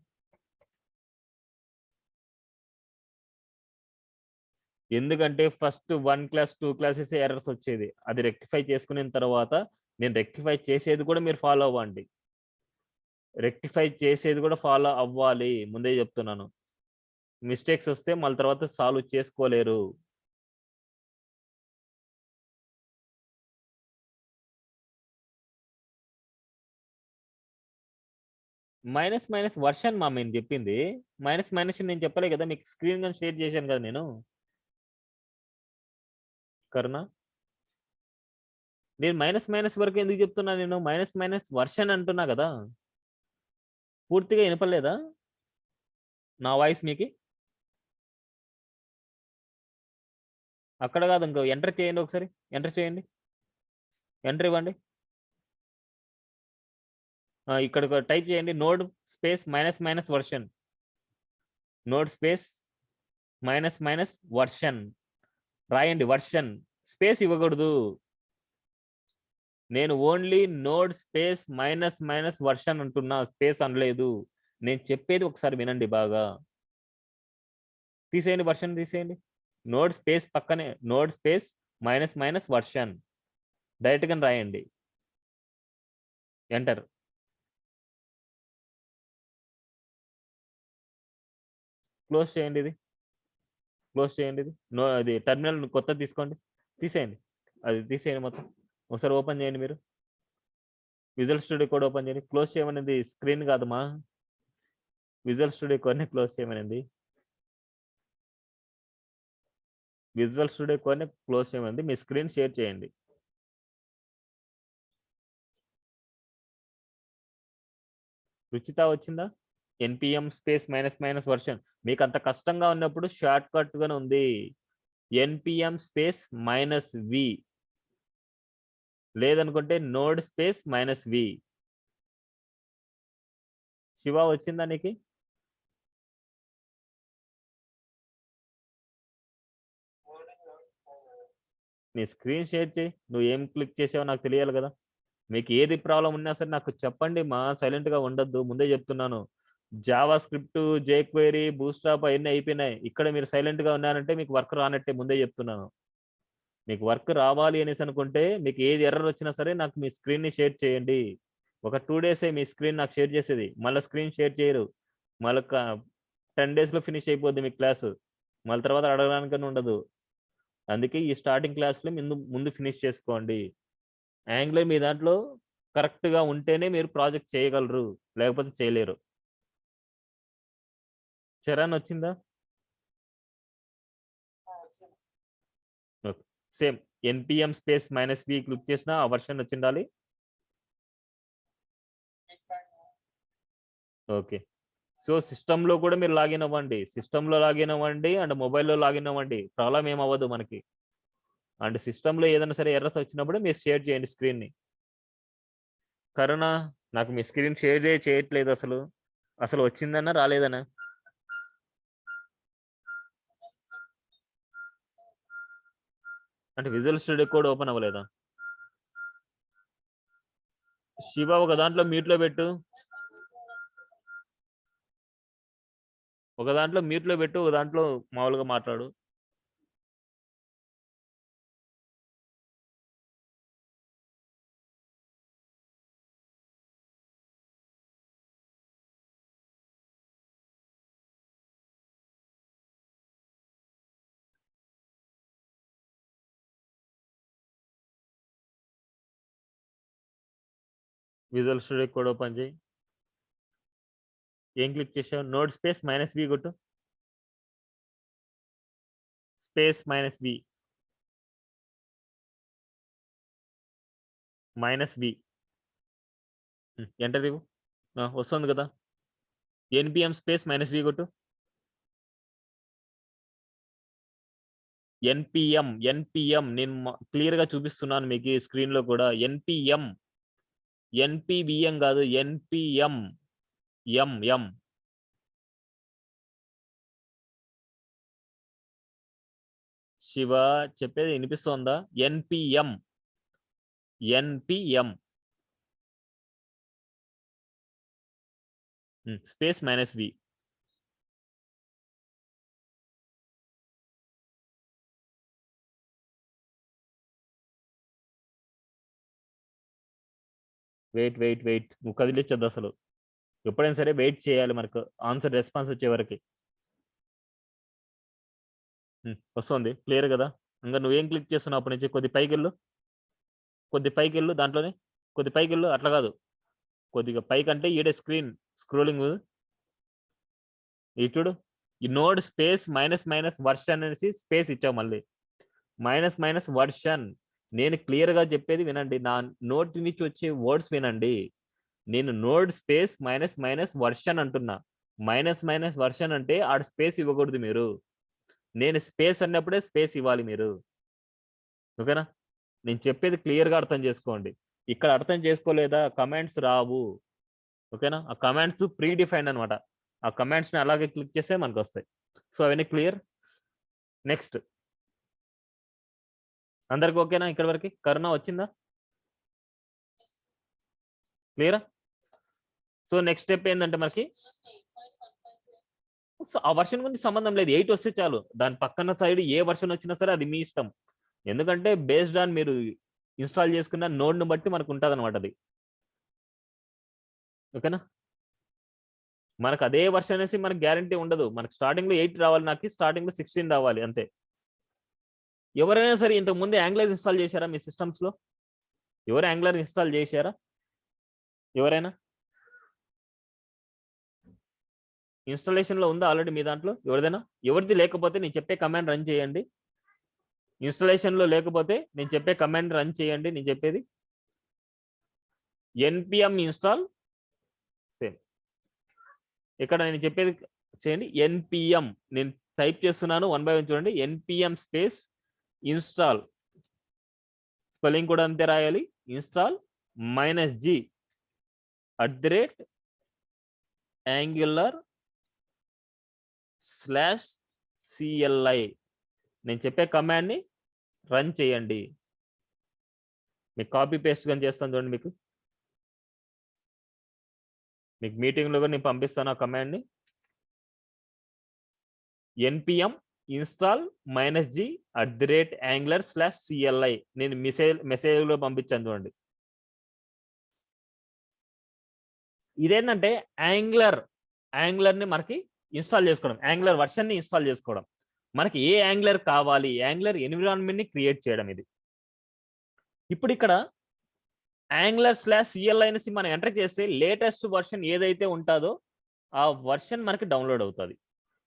Speaker 1: ఎందుకంటే ఫస్ట్ 1 క్లాస్ 2 క్లాసెస్ ఎర్రర్స్ వచ్చేది. అది రెక్టిఫై చేసుకున్న తర్వాత నేను రెక్టిఫై చేసేది కూడా మీరు ఫాలో అవ్వండి. రెక్టిఫై చేసేది కూడా ఫాలో అవ్వాలి, ముందే చెప్తున్నాను. మిస్టేక్స్ వస్తే మళ్ళీ తర్వాత సాల్వ్ చేసుకోలేరు. మైనస్ మైనస్ వర్షన్ మా నేను చెప్పింది. మైనస్ మైనస్ నేను చెప్పలే కదా, మీకు స్క్రీన్ కానీ షేర్ చేశాను కదా నేను. కరుణ, నేను మైనస్ మైనస్ వరకు ఎందుకు చెప్తున్నా? నేను మైనస్ మైనస్ వర్షన్ అంటున్నా కదా. పూర్తిగా వినపడలేదా నా వాయిస్ మీకు? అక్కడ కాదు, ఇంకో ఎంటర్ చేయండి ఒకసారి. ఎంటర్ చేయండి, ఎంటర్ ఇవ్వండి. ఇక్కడ టైప్ చేయండి node space minus minus version. Node space minus minus version రాయండి. వర్షన్ స్పేస్ ఇవ్వకూడదు. నేను only node space minus minus version అంటున్నా, స్పేస్ అనలేదు. నేను చెప్పేది ఒకసారి వినండి బాగా. తీసేయండి, వర్షన్ తీసేయండి. నోడ్ స్పేస్ పక్కనే node space minus minus version direct గా రాయండి. ఎంటర్. క్లోజ్ చేయండి, ఇది క్లోజ్ చేయండి. ఇది నో, అది టెర్మినల్ కొత్తది తీసుకోండి, తీసేయండి. అది తీసేయండి మొత్తం. ఒకసారి ఓపెన్ చేయండి మీరు. విజువల్ స్టూడియో కోడ్ ఓపెన్ చేయండి. క్లోజ్ చేయమనేది స్క్రీన్ కాదమ్మా, విజువల్ స్టూడియో కోడ్ని క్లోజ్ చేయమనింది. విజువల్ స్టూడియో కోడ్ని క్లోజ్ చేయమనింది. మీ స్క్రీన్ షేర్ చేయండి. రుచిత వచ్చిందా? NPM space minus minus version. మీకు అంత కష్టంగా ఉన్నప్పుడు షార్ట్ కట్ గానే ఉంది, ఎన్పిఎం స్పేస్ మైనస్ వి, లేదనుకుంటే నోడ్ స్పేస్ మైనస్ వి. శివ వచ్చిందా నీకు? నీ స్క్రీన్ షేర్ చేయి. నువ్వు ఏం క్లిక్ చేసావో నాకు తెలియాలి కదా. మీకు ఏది ప్రాబ్లం ఉన్నా సరే నాకు చెప్పండి మా, సైలెంట్ గా ఉండొద్దు, ముందే చెప్తున్నాను. జావా స్క్రిప్ట్, జేక్వెరీ, బూస్ట్రాప్ అవన్నీ అయిపోయినాయి. ఇక్కడ మీరు సైలెంట్ గా ఉన్నారంటే మీకు వర్క్ రానట్టే, ముందే చెప్తున్నాను. మీకు వర్క్ రావాలి అనేసి అనుకుంటే మీకు ఏది ఎర్రర్ వచ్చినా సరే నాకు మీ స్క్రీన్ ని షేర్ చేయండి. ఒక 2 డేసే మీ స్క్రీన్ నాకు షేర్ చేసేది, మళ్ళీ స్క్రీన్ షేర్ చేయరు. మళ్ళీ 10 days లో ఫినిష్ అయిపోద్ది మీ క్లాసు. మళ్ళీ తర్వాత అడగడానికని ఉండదు. అందుకే ఈ స్టార్టింగ్ క్లాస్లో ముందు ముందు ఫినిష్ చేసుకోండి. యాంగ్లర్ మీ దాంట్లో కరెక్ట్గా ఉంటేనే మీరు ప్రాజెక్ట్ చేయగలరు, లేకపోతే చేయలేరు. చరణ్ వచ్చిందా? సేమ్ ఎన్పిఎం స్పేస్ మైనస్ వి క్లిక్ చేసిన ఆ వర్షన్ వచ్చిండాలి. ఓకే. సో సిస్టంలో కూడా మీరు లాగిన్ అవ్వండి, సిస్టంలో లాగిన్ అవ్వండి అండ్ మొబైల్లో లాగిన్ అవ్వండి, ప్రాబ్లం ఏం అవ్వదు మనకి. అండ్ సిస్టంలో ఏదైనా సరే ఎర్రర్స్ వచ్చినప్పుడు మీరు షేర్ చేయండి స్క్రీన్ని. కరుణ, నాకు మీ స్క్రీన్ షేర్ చేయట్లేదు అసలు. అసలు వచ్చిందన్నా రాలేదన్నా? అంటే విజువల్ స్టూడియో కోడ్ ఓపెన్ అవ్వలేదా? శివ ఒక దాంట్లో మ్యూట్లో పెట్టు, ఒక దాంట్లో మ్యూట్లో పెట్టు, ఒక దాంట్లో మామూలుగా మాట్లాడు. విజువల్ స్టూడియో కోడ్ ఓపెన్ చేయి. ఏం క్లిక్ చేసావు? నోడ్ స్పేస్ మైనస్ వి కొట్టు, స్పేస్ మైనస్ వి. -v ఎంటర్ ఇవ్వు. వస్తుంది కదా, npm స్పేస్ -v కొట్టు. npm నేను క్లియర్ గా చూపిస్తున్నాను మీకు స్క్రీన్ లో కూడా. npbm కాదు, npm m. శివ చెప్పేది వినిపిస్తోందా? npm space -v. వెయిట్ నువ్వు కదిలించద్దు అసలు. ఎప్పుడైనా సరే వెయిట్ చేయాలి మనకు ఆన్సర్ రెస్పాన్స్ వచ్చే వరకు. వస్తుంది క్లియర్ కదా. ఇంకా నువ్వేం క్లిక్ చేస్తున్నావు అప్పటి నుంచి? కొద్ది పైకి వెళ్ళు దాంట్లోనే. కొద్ది పైకి వెళ్ళు, అట్లా కాదు, కొద్దిగా పైకి అంటే ఈడే స్క్రీన్ స్క్రోలింగ్ ఈ చూడు. ఈ నోడ్ స్పేస్ వర్షన్ అనేసి స్పేస్ ఇచ్చావు, మళ్ళీ వర్షన్. నేను క్లియర్ గా చెప్పేది వినండి, నా నోటి నుంచి వచ్చే వర్డ్స్ వినండి. నేను నోడ్ స్పేస్ వర్షన్ అంటున్నా. వర్షన్ అంటే ఆడ స్పేస్ ఇవ్వకూడదు మీరు. నేను స్పేస్ అన్నప్పుడే స్పేస్ ఇవ్వాలి మీరు. ఓకేనా? నేను చెప్పేది క్లియర్ గా అర్థం చేసుకోండి. ఇక్కడ అర్థం చేసుకోలేదా కమాండ్స్ రావు. ఓకేనా? ఆ కమాండ్స్ ప్రీ డిఫైన్డ్ అనమాట. ఆ కమాండ్స్ ని అలాగే క్లిక్ చేస్తే మనకు వస్తాయి. సో అవన్నీ క్లియర్. నెక్స్ట్ అందరికి ఓకేనా? ఇక్కడ వరకు కరుణ వచ్చిందా? క్లియరా? సో నెక్స్ట్ స్టెప్ ఏంటంటే మనకి, సో ఆ వర్షన్ గురించి సంబంధం లేదు, 8 వస్తే చాలు. దాని పక్కన సైడ్ ఏ వర్షన్ వచ్చినా సరే అది మీ ఇష్టం. ఎందుకంటే బేస్డ్ ఆన్ మీరు ఇన్స్టాల్ చేసుకున్న నోడ్ ను బట్టి మనకు ఉంటుంది అనమాట అది. ఓకేనా? మనకు అదే వర్షన్ అనేసి మనకు గ్యారంటీ ఉండదు. మనకు స్టార్టింగ్ లో 8 రావాలి, నాకు స్టార్టింగ్ లో 16 రావాలి అంతే. ఎవరైనా సరే ఇంతకు ముందు యాంగ్లర్ ఇన్స్టాల్ చేశారా మీ సిస్టమ్స్ లో? ఎవరు యాంగ్లర్ ఇన్స్టాల్ చేశారా? ఎవరైనా ఇన్స్టాలేషన్ లో ఉందా ఆల్రెడీ మీ దాంట్లో? ఎవరిదైనా? ఎవరిది లేకపోతే నేను చెప్పే కమాండ్ రన్ చేయండి. ఇన్స్టాలేషన్ లో లేకపోతే నేను చెప్పే కమాండ్ రన్ చేయండి. నేను చెప్పేది npm ఇన్స్టాల్ సేమ్. ఇక్కడ నేను చెప్పేది చేయండి, npm. నేను టైప్ చేస్తున్నాను 1 by 1 చూడండి. npm స్పేస్ ఇన్స్టాల్, స్పెల్లింగ్ కూడా అంతే రాయాలి, ఇన్స్టాల్ -g @angular/cli. నేను చెప్పే కమాండ్ ని రన్ చేయండి. మీకు కాపీ పేస్ట్ కానీ చేస్తాను చూడండి. మీకు మీటింగ్ లో కూడా నేను పంపిస్తాను ఆ కమాండ్ ని. npm install -g @angular/cli. నేను మెసేజ్ లో పంపించాను చూడండి. ఇదేంటంటే యాంగ్లర్ ని మనకి ఇన్స్టాల్ చేసుకోవడం, యాంగ్లర్ వర్షన్ ని ఇన్స్టాల్ చేసుకోవడం. మనకి ఏ యాంగ్లర్ కావాలి, యాంగ్లర్ ఎన్విరాన్మెంట్ ని క్రియేట్ చేయడం ఇది. ఇప్పుడు ఇక్కడ angular/cli అనేసి మనం ఎంటర్ చేస్తే లేటెస్ట్ వర్షన్ ఏదైతే ఉంటుందో ఆ వర్షన్ మనకి డౌన్లోడ్ అవుతుంది.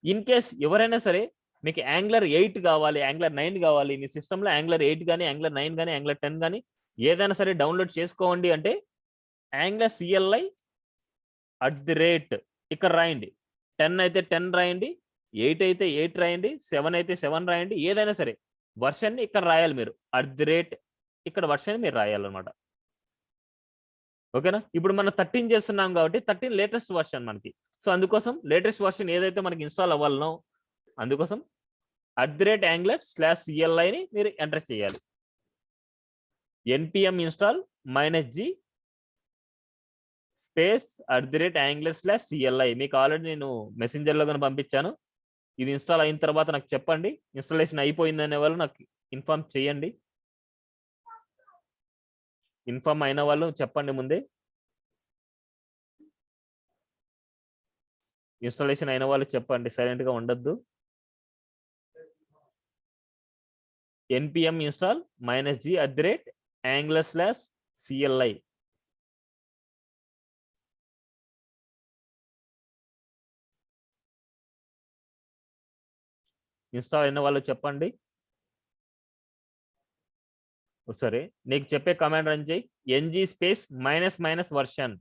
Speaker 1: ఇన్ కేస్ ఎవరైనా సరే మీకు యాంగ్లర్ 8 కావాలి, యాంగ్లర్ 9 కావాలి, మీ సిస్టంలో యాంగ్లర్ 8 కానీ యాంగ్లర్ 9 కానీ యాంగ్లర్ 10 కానీ ఏదైనా సరే డౌన్లోడ్ చేసుకోండి అంటే angular/cli @ ఇక్కడ రాయండి. 10 అయితే 10 రాయండి, 8 అయితే 8 రాయండి, 7 అయితే 7 రాయండి. ఏదైనా సరే వర్షన్ ని ఇక్కడ రాయాలి మీరు. @ ఇక్కడ వర్షన్ మీరు రాయాలన్నమాట. ఓకేనా? ఇప్పుడు మనం 13 చేస్తున్నాం కాబట్టి 13 లేటెస్ట్ వర్షన్ మనకి. సో అందుకోసం లేటెస్ట్ వర్షన్ ఏదైతే మనకి ఇన్స్టాల్ అవ్వాలనో అందుకోసం @angular/cli ని మీరు ఎంటర్ చేయాలి. npm install -g space @angular/cli. మీకు ఆల్రెడీ నేను మెసెంజర్ లో కానీ పంపించాను. ఇది ఇన్స్టాల్ అయిన తర్వాత నాకు చెప్పండి. ఇన్స్టాలేషన్ అయిపోయింది అనే వాళ్ళు నాకు ఇన్ఫార్మ్ చేయండి. ఇన్ఫార్మ్ అయిన వాళ్ళు చెప్పండి ముందే. ఇన్స్టాలేషన్ అయిన వాళ్ళు చెప్పండి, సైలెంట్ గా ఉండొద్దు. npm install -g @angular/cli. Install అయిన వాళ్ళు చెప్పండి. సరే, నీకు చెప్పే కమాండ్ రన్ చేయి. NG space minus version.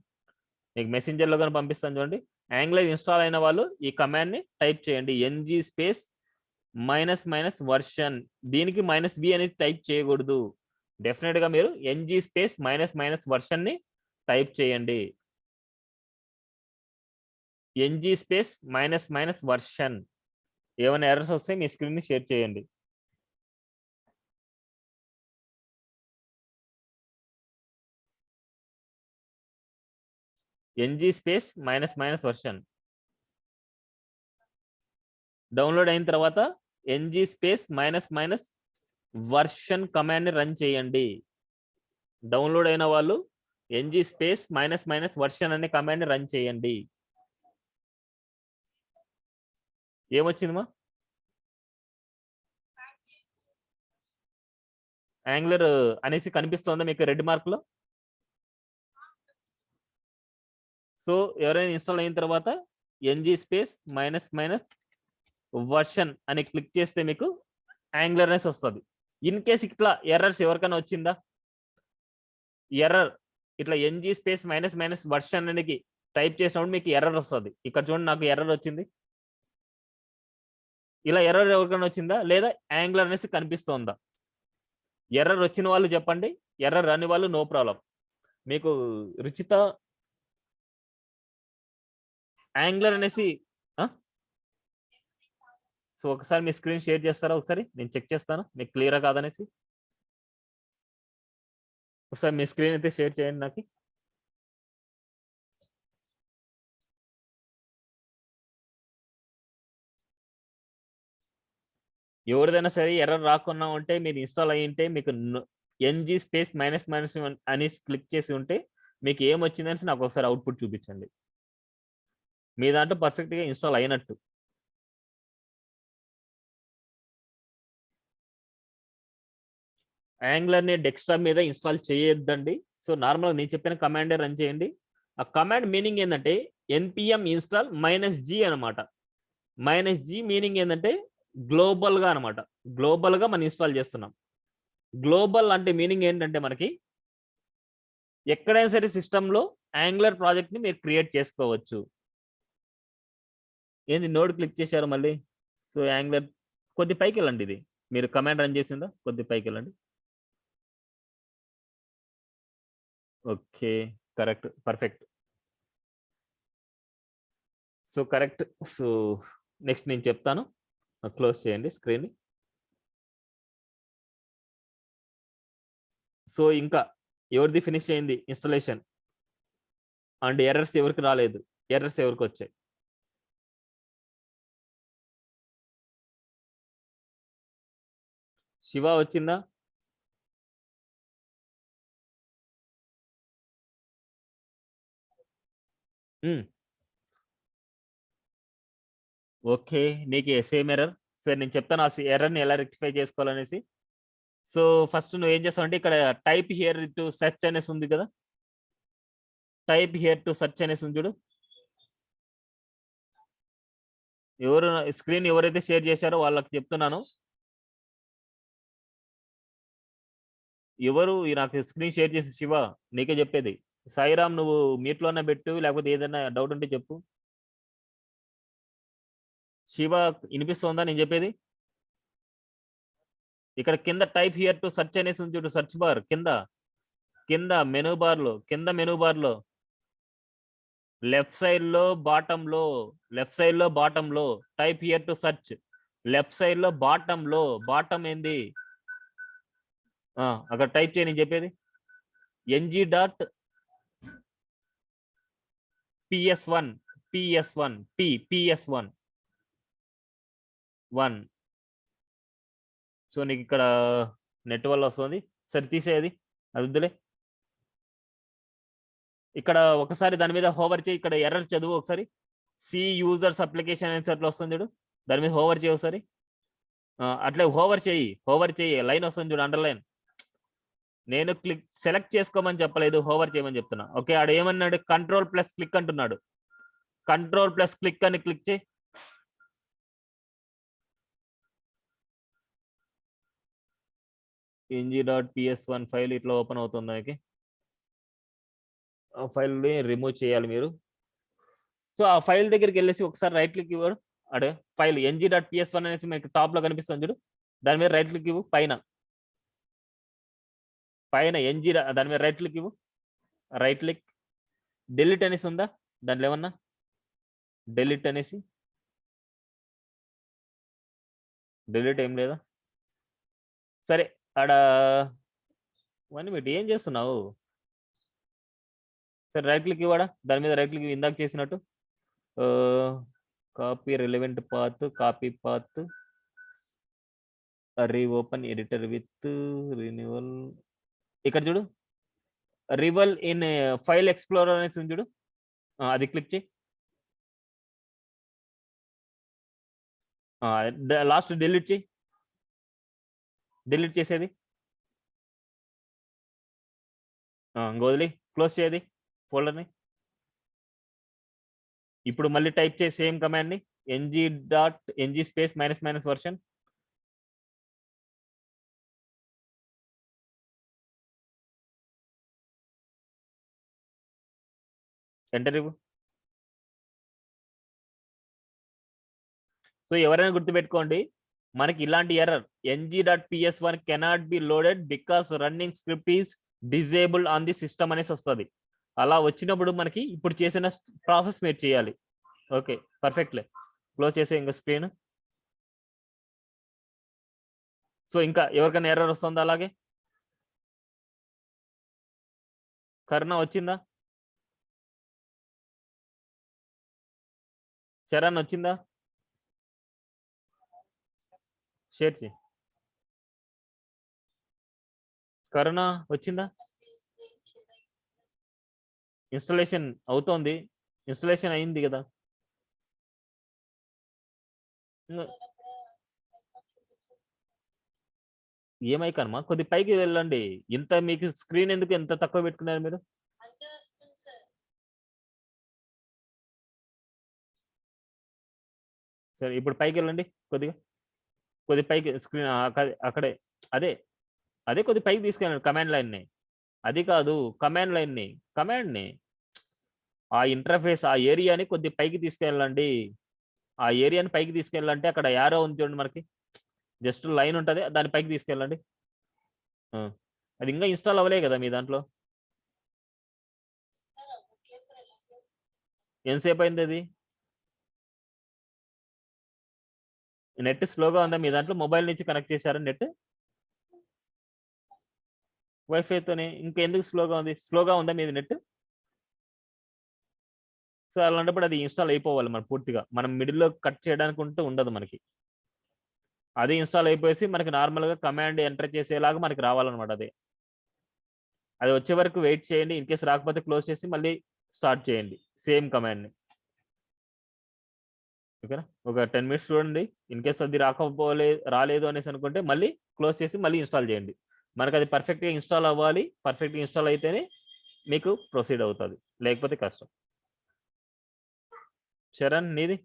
Speaker 1: నీకు మెసెంజర్లో కానీ పంపిస్తాను చూడండి. యాంగ్లర్ ఇన్స్టాల్ అయిన వాళ్ళు ఈ కమాండ్ ని టైప్ చేయండి. NG space minus version. దీనికి -b అనేది టైప్ చేయకూడదు. డెఫినెట్ గా మీరు ఎన్జీ స్పేస్ మైనస్ వర్షన్ ని టైప్ చేయండి. NG space minus version. ఏమైనా ఎర్రర్స్ వస్తే మీ స్క్రీన్ ని షేర్ చేయండి. NG space minus version. Download అయిన తర్వాత NG space minus version command ని రన్ చేయండి. డౌన్లోడ్ అయిన వాళ్ళు ఎన్జీ స్పేస్ మైనస్ వర్షన్ అనే కమాండ్ ని రన్ చేయండి. ఏమొచ్చిందమ్మా? యాంగ్లర్ అనేసి కనిపిస్తుందా మీకు రెడ్ మార్క్ లో? సో ఎవరైనా ఇన్స్టాల్ అయిన తర్వాత ఎన్జీ స్పేస్ మైనస్ వర్షన్ అని క్లిక్ చేస్తే మీకు యాంగ్లర్ అనేసి వస్తుంది. ఇన్ కేస్ ఇట్లా ఎర్రర్స్ ఎవరికైనా వచ్చిందా? ఎర్రర్ ఇట్లా ఎన్జీ స్పేస్ మైనస్ వర్షన్ అనేది టైప్ చేసినప్పుడు మీకు ఎర్రర్ వస్తుంది. ఇక్కడ చూడండి, నాకు ఎర్రర్ వచ్చింది. ఇలా ఎర్రర్ ఎవరికైనా వచ్చిందా, లేదా యాంగ్లర్ అనేసి కనిపిస్తోందా? ఎర్రర్ వచ్చిన వాళ్ళు చెప్పండి, ఎర్రర్ రాని వాళ్ళు నో ప్రాబ్లం. మీకు రుచిత యాంగ్లర్ అనేసి సో ఒకసారి మీ స్క్రీన్ షేర్ చేస్తారా? ఒకసారి నేను చెక్ చేస్తాను మీకు క్లియరా కాదనేసి. ఒకసారి మీ స్క్రీన్ అయితే షేర్ చేయండి నాకు. ఎవరిదైనా సరే ఎర్రర్ రాకున్నా ఉంటే మీరు ఇన్స్టాల్ అయ్యి ఉంటే మీకు ఎన్జీ స్పేస్ మైనస్ అని క్లిక్ చేసి ఉంటే మీకు ఏమొచ్చిందని నాకు ఒకసారి అవుట్పుట్ చూపించండి. మీ దాంట్లో పర్ఫెక్ట్ గా ఇన్స్టాల్ అయినట్టు. యాంగ్లర్ ని డెస్క్టాప్ మీద ఇన్స్టాల్ చేయొద్దండి. సో నార్మల్ నేను చెప్పిన కమాండే రన్ చేయండి. ఆ కమాండ్ మీనింగ్ ఏంటంటే npm ఇన్స్టాల్ -g అనమాట. -g మీనింగ్ ఏంటంటే గ్లోబల్ గా అనమాట. గ్లోబల్ గా మనం ఇన్స్టాల్ చేస్తున్నాం. గ్లోబల్ అంటే మీనింగ్ ఏంటంటే మనకి ఎక్కడైనా సరే సిస్టంలో యాంగ్లర్ ప్రాజెక్ట్ ని మీరు క్రియేట్ చేసుకోవచ్చు. ఏంది నోడ్ క్లిక్ చేశారు మళ్ళీ? సో యాంగ్లర్ కొద్ది పైకి వెళ్ళండి. ఇది మీరు కమాండ్ రన్ చేసిందా? కొద్ది పైకి వెళ్ళండి. Okay, correct, perfect. So correct. So next నేను చెప్తాను, క్లోజ్ చేయండి స్క్రీన్. సో ఇంకా ఎవరిది ఫినిష్ అయింది ఇన్స్టాలేషన్ అండ్ ఎర్రర్స్ ఎవరికి రాలేదు? ఎర్రర్స్ ఎవరికి వచ్చాయి? శివ వచ్చిందా? ఓకే, నీకు సేమ్ ఎర్రర్. సరే నేను చెప్తాను ఆ ఎర్రర్ని ఎలా రెక్టిఫై చేసుకోవాలనేసి. సో ఫస్ట్ నువ్వు ఏం చేస్తావు అంటే ఇక్కడ టైప్ హియర్ టు సెర్చ్ అనేసి ఉంది కదా. టైప్ హియర్ టు సెర్చ్ అనేసి ఉంది చూడు. ఎవరు స్క్రీన్ ఎవరైతే షేర్ చేశారో వాళ్ళకి చెప్తున్నాను. ఎవరు నాకు స్క్రీన్ షేర్ చేసి శివ నీకే చెప్పేది. సాయిరామ్ నువ్వు మీట్లోనే పెట్టు, లేకపోతే ఏదైనా డౌట్ ఉంటే చెప్పు. శివ వినిపిస్తుందా నేను చెప్పేది? ఇక్కడ కింద టైప్ హియర్ టు సెర్చ్ అనేసి ఉంది చూడు. సెర్చ్ బార్ కింద మెనూ బార్ లో లెఫ్ట్ సైడ్ లో బాటమ్ లో type here to search. Left side లో బాటమ్ ఏంది? అక్కడ టైప్ చేయి నేను చెప్పేది. ng.ps1 సో నీకు ఇక్కడ నెట్ వల్ల వస్తుంది. సరే తీసేది, అది వద్దులే. ఇక్కడ ఒకసారి దాని మీద హోవర్ చేయి. ఇక్కడ ఎర్రర్ చదువు ఒకసారి. సి యూజర్స్ అప్లికేషన్ అని అట్లా వస్తుంది చూడు, దాని మీద హోవర్ చేయి ఒకసారి. అట్లే హోవర్ చేయి, లైన్ వస్తుంది చూడు, అండర్లైన్. నేను సెలెక్ట్ చేసుకోమని చెప్పలేదు, హోవర్ చేయమని చెప్తున్నా. ఓకే, ఆడ ఏమన్నాడు? Ctrl+click అంటున్నాడు. Ctrl+click అని క్లిక్ చేయి. ng.ps1 ఫైల్ ఇట్లా ఓపెన్ అవుతుంది మనకి. ఆ ఫైల్ని రిమూవ్ చేయాలి మీరు. సో ఆ ఫైల్ దగ్గరికి వెళ్ళేసి ఒకసారి రైట్ క్లిక్ ఇవ్వడు అడే ఫైల్ ng.ps1 అనేసి మీకు టాప్ లో కనిపిస్తుంది చూడు, దాని మీద రైట్ క్లిక్ ఇవ్వు. పైన దాని మీద రైట్ క్లిక్ ఇవ్వు. రైట్ క్లిక్ డెలిట్ అనేసి ఉందా దాంట్లో ఏమన్నా? డెలిట్ అనేసి డెలిట్ ఏం లేదా? సరే ఆడ 1 మినిట్ ఏం చేస్తున్నావు? సరే రైట్ క్లిక్ ఇవ్వడా, దాని మీద రైట్ క్లిక్ ఇందాక చేసినట్టు. Copy relevant path, copy path, reopen editor with renewal. ఇక్కడ చూడు రివల్ ఇన్ ఫైల్ ఎక్స్ప్లోరర్ అనేసి ఉంది చూడు, అది క్లిక్ చేయి. లాస్ట్ డిలీట్ చేయి. డిలీట్ చేసేది వదిలి క్లోజ్ చేయది ఫోల్డర్ని. ఇప్పుడు మళ్ళీ టైప్ చేసి సేమ్ కమాండ్ని ng space minus version. Enter ఇవ్వు. సో ఎవరైనా గుర్తుపెట్టుకోండి, మనకి ఇలాంటి error ng.ps1 cannot be loaded because running script is disable on the system అనేసి వస్తుంది. అలా వచ్చినప్పుడు మనకి ఇప్పుడు చేసిన ప్రాసెస్ మీరు చేయాలి. ఓకే పర్ఫెక్ట్లే, క్లోజ్ చేసే ఇంకా స్క్రీన్. సో ఇంకా ఎవరికైనా ఎర్రర్ వస్తుందా? అలాగే కరుణ వచ్చిందా? చరణ్ వచ్చిందా? షేర్ చేయి. కరుణ వచ్చిందా? ఇన్స్టాలేషన్ అవుతోంది, ఇన్స్టాలేషన్ అయింది కదా. ఏమై కనమా కొద్ది పైకి వెళ్ళండి. ఇంత మీకు స్క్రీన్ ఎందుకు ఎంత తక్కువ పెట్టుకున్నారు మీరు? సరే ఇప్పుడు పైకి వెళ్ళండి, కొద్ది పైకి స్క్రీన్ అక్కడే. అదే అదే కొద్ది పైకి తీసుకెళ్ళండి కమాండ్ లైన్ని. అది కాదు కమాండ్ లైన్ని, కమాండ్ని, ఆ ఇంటర్ఫేస్ ఆ ఏరియాని కొద్ది పైకి తీసుకెళ్ళండి. ఆ ఏరియాని పైకి తీసుకెళ్ళాలంటే అక్కడ యారో ఉంది చూడండి, మనకి జస్ట్ లైన్ ఉంటుంది, దాని పైకి తీసుకెళ్ళండి. అది ఇంకా ఇన్స్టాల్ అవ్వలే కదా మీ దాంట్లో? ఎంతసేపు అయింది అది? నెట్ స్లోగా ఉందా మీ దాంట్లో? మొబైల్ నుంచి కనెక్ట్ చేశారా నెట్? వైఫైతోనే ఇంకా ఎందుకు స్లోగా ఉంది? స్లోగా ఉందా మీది నెట్? సో అలాంటప్పుడు అది ఇన్స్టాల్ అయిపోవాలి మన పూర్తిగా. మనం మిడిల్లో కట్ చేయడానికి ఉంటే ఉండదు మనకి. అది ఇన్స్టాల్ అయిపోయేసి మనకి నార్మల్గా కమాండ్ ఎంటర్ చేసేలాగా మనకి రావాలన్నమాట. అది వచ్చే వరకు వెయిట్ చేయండి. ఇన్ కేసు రాకపోతే క్లోజ్ చేసి మళ్ళీ స్టార్ట్ చేయండి సేమ్ కమాండ్ని. ఓకేనా? ఒక 10 మినిట్స్ చూడండి. ఇన్ కేసు అది రాలేదు అనేసి అనుకుంటే మళ్ళీ క్లోజ్ చేసి మళ్ళీ ఇన్స్టాల్ చేయండి. మనకు అది పర్ఫెక్ట్గా ఇన్స్టాల్ అవ్వాలి. పర్ఫెక్ట్గా ఇన్స్టాల్ అయితేనే మీకు ప్రొసీడ్ అవుతుంది, లేకపోతే కష్టం. శరణ్ నీది?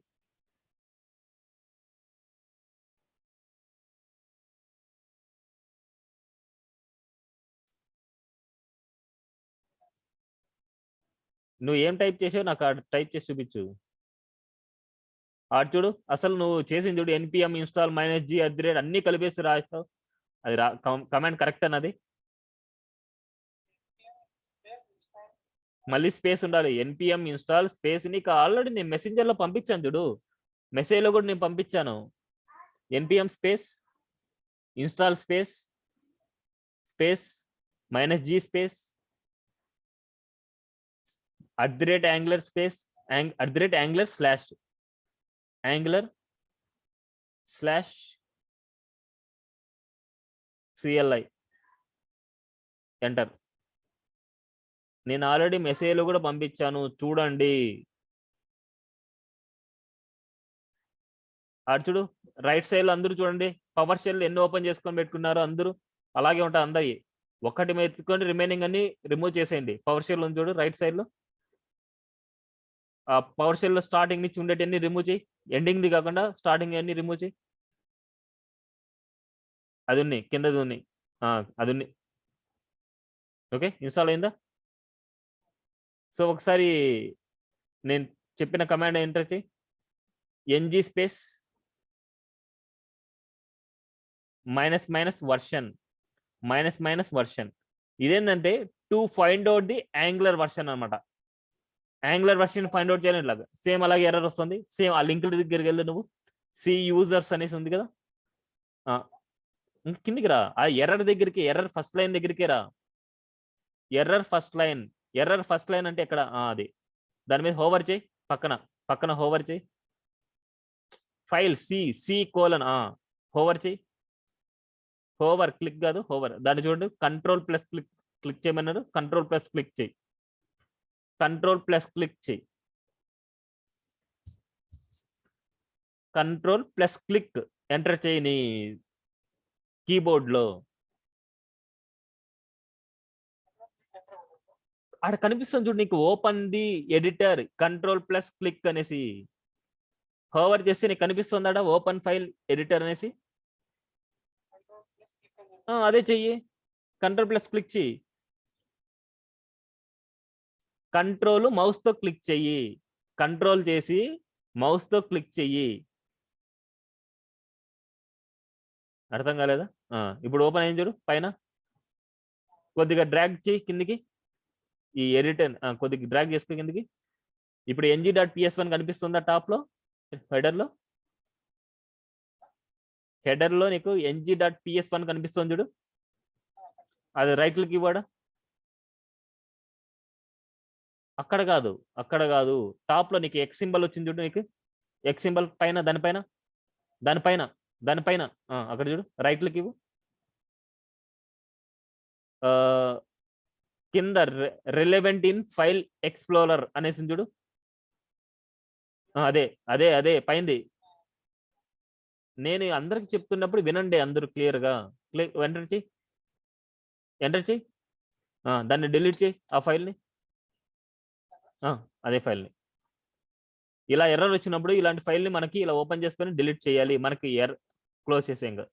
Speaker 1: నువ్వు ఏం టైప్ చేసావు నాకు టైప్ చేసి చూపించు. చూడు అసలు నువ్వు చేసింది చూడు, npm ఇన్స్టాల్ -g అన్ని కలిపేసి రాస్తావు. అది కమాండ్ కరెక్ట్ అన్నది. మళ్ళీ స్పేస్ ఉండాలి. npm install space. నీకు ఆల్రెడీ నేను మెసెంజర్ లో పంపించాను చూడు, మెసేజ్ లో కూడా నేను పంపించాను. npm space install space space -g space @angular space @angular /CLI enter. నేను ఆల్రెడీ మెసేజ్ లో కూడా పంపించాను చూడండి. చూడు రైట్ సైడ్ లో అందరూ చూడండి, పవర్ షెల్ ఎన్ని ఓపెన్ చేసుకొని పెట్టుకున్నారు అందరూ. అలాగే ఉంటాయి అందరి. ఒక్కటి మీద ఎత్తుకొని రిమైనింగ్ అన్ని రిమూవ్ చేసేయండి. పవర్ షెల్ ఉంది చూడు రైట్ సైడ్ లో, ఆ పవర్ షెల్ లో స్టార్టింగ్ నుంచి ఉండేటన్ని రిమూవ్ చేయి. ఎండింగ్ ది కాకుండా స్టార్టింగ్ అన్ని రిమూవ్ చేయి. అది ఉన్నాయి కిందది ఉన్నాయి. అది ఓకే, ఇన్స్టాల్ అయిందా? సో ఒకసారి నేను చెప్పిన కమాండ్ ఎంటర్ చేయి, ఎన్జీ స్పేస్ --వర్షన్ --వర్షన్. ఇదేంటంటే to find out the angular version అనమాట. యాంగులర్ వర్షన్ ఫైండ్ అవుట్ చేయాలి ఇలాగా. సేమ్ అలాగే ఎర్రర్ వస్తుంది. సేమ్ ఆ లింక్ దగ్గరికి వెళ్ళు నువ్వు. సి యూజర్స్ అనేసి ఉంది కదా, కిందికి రా. ఆ ఎర్రర్ దగ్గరికి, ఎర్రర్ ఫస్ట్ లైన్ దగ్గరికి రా. Error first line, error first line అంటే ఎక్కడ? అది దాని మీద హోవర్ చేయి, పక్కన పక్కన హోవర్ చేయి. File C C colon hover చేయి. హోవర్ క్లిక్ కాదు, హోవర్. దాన్ని చూడండి, కంట్రోల్ ప్లస్ క్లిక్ క్లిక్ చేయమన్నారు. కంట్రోల్ ప్లస్ క్లిక్ చేయి, కంట్రోల్ ప్లస్ క్లిక్ చేయి, కంట్రోల్ ప్లస్ క్లిక్ ఎంటర్ చేయి నీ కీబోర్డ్ లో. ఆడ కనిపిస్తుంది చూడు నీకు, open the editor, control plus click అనేసి హోవర్ చేస్తే నీకు కనిపిస్తుందా ఓపెన్ ఫైల్ ఎడిటర్ అనేసి? అదే చెయ్యి, కంట్రోల్ ప్లస్ క్లిక్ చెయ్యి. కంట్రోల్ మౌస్ తో క్లిక్ చెయ్యి, కంట్రోల్ చేసి మౌస్ తో క్లిక్ చెయ్యి. అర్థం కాలేదా? ఇప్పుడు ఓపెన్ అయింది చూడు పైన. కొద్దిగా డ్రాగ్ చేయి కిందికి, ఈ ఎడిటర్ కొద్దిగా డ్రాగ్ చేసుకో కిందికి. ఇప్పుడు ng.ps1 కనిపిస్తుందా టాప్ లో, హెడర్ లో? హెడర్ లో నీకు ng.ps1 కనిపిస్తుంది చూడు, అది రైట్ క్లిక్ ఇవ్వడా? అక్కడ కాదు, అక్కడ కాదు, టాప్ లో నీకు ఎక్స్ సింబల్ వచ్చింది చూడు, నీకు ఎక్స్ సింబల్ పైన, దానిపైన దానిపైన దానిపైన అక్కడ చూడు, రైట్ క్లిక్ ఇవ్వు. కింద రిలవెంట్ ఇన్ ఫైల్ ఎక్స్ప్లోరర్ అనేసి చూడు. అదే అదే అదే పైంది. నేను అందరికి చెప్తున్నప్పుడు వినండి అందరూ క్లియర్ గా. ఎంటర్ చేయి, ఎంటర్ చేయి. దాన్ని డిలీట్ చేయి ఆ ఫైల్ని, అదే ఫైల్ని. ఇలా ఎర్రర్ వచ్చినప్పుడు ఇలాంటి ఫైల్ని మనకి ఇలా ఓపెన్ చేసుకొని డిలీట్ చేయాలి. మనకి క్లోజ్ చేసేయంగా.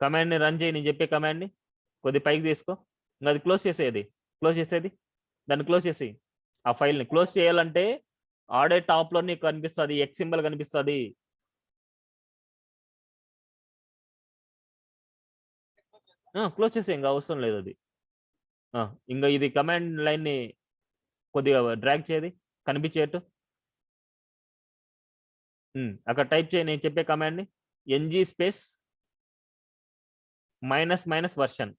Speaker 1: కమాండ్ని రన్ చేయి, నేను చెప్పే కమాండ్ని కొద్ది పైకి తీసుకో. ఇంకా అది క్లోజ్ చేసేది, క్లోజ్ చేసేది, దాన్ని క్లోజ్ చేసి ఆ ఫైల్ని క్లోజ్ చేయాలంటే ఆడే టాప్ లో నీకు కనిపిస్తుంది, ఎక్స్ సింబల్ కనిపిస్తుంది. క్లోజ్ చేసే, ఇంకా అవసరం లేదు అది. ఇంకా ఇది కమాండ్ లైన్ని కొద్దిగా డ్రాగ్ చేయది కనిపించేట్టు. అక్కడ టైప్ చేయి నేను చెప్పే కమాండ్ని, ఎన్జీ స్పేస్ --వర్షన్.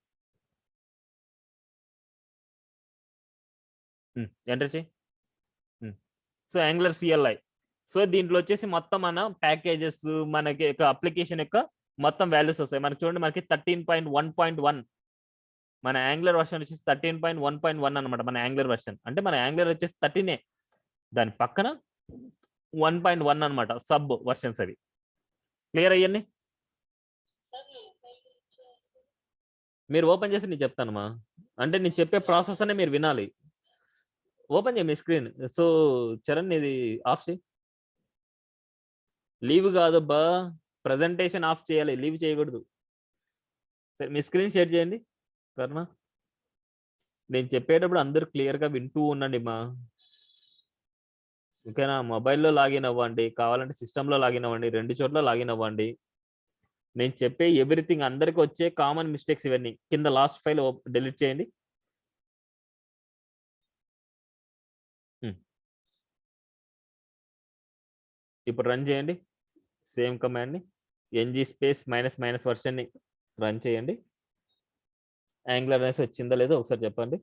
Speaker 1: ఎంటర్ చేయి. So angular CLI. సో దీంట్లో వచ్చేసి మొత్తం మన ప్యాకేజెస్, మనకి అప్లికేషన్ యొక్క మొత్తం వాల్యూస్ వస్తాయి. మనకి చూడండి, మనకి 13.1.1 మన యాంగులర్ వర్షన్ వచ్చేసి 13.1.1 అనమాట. మన యాంగులర్ వర్షన్ అంటే మన యాంగులర్ వచ్చేసి 13, దాని పక్కన 1.1 అనమాట సబ్ వర్షన్స్. అవి క్లియర్ అయ్యండి. మీరు ఓపెన్ చేసి నేను చెప్తానమ్మా, అంటే నేను చెప్పే ప్రాసెస్ అనే మీరు వినాలి. ఓపెన్ చేయి మీ స్క్రీన్. సో చరణ్ ఇది ఆఫ్ చేయి. లీవ్ కాదబ్బా, ప్రజెంటేషన్ ఆఫ్ చేయాలి, లీవ్ చేయకూడదు. సరే మీ స్క్రీన్ షేర్ చేయండి కర్ణ. నేను చెప్పేటప్పుడు అందరూ క్లియర్గా వింటూ ఉండండి మా. ఓకేనా? మొబైల్లో లాగిన్ అవ్వండి, కావాలంటే సిస్టంలో లాగిన్ అవ్వండి, 2 చోట్ల లాగిన్ అవ్వండి. నేను చెప్పే ఎవ్రీథింగ్ అందరికి వచ్చే కామన్ మిస్టేక్స్ ఇవన్నీ. కింద లాస్ట్ ఫైల్ డిలీట్ చేయండి. ఇప్పుడు రన్ చేయండి సేమ్ కమాండ్ని, ఎన్జీ స్పేస్ --వర్షన్ని రన్ చేయండి. యాంగులర్ అనేసి వచ్చిందా లేదో ఒకసారి చెప్పండి.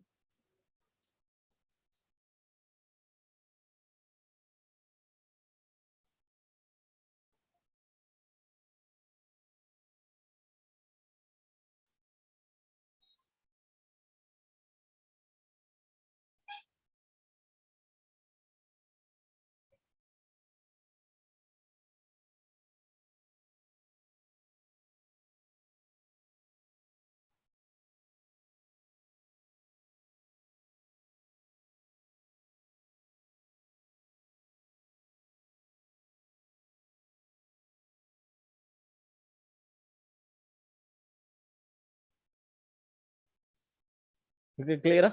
Speaker 1: క్లియరా?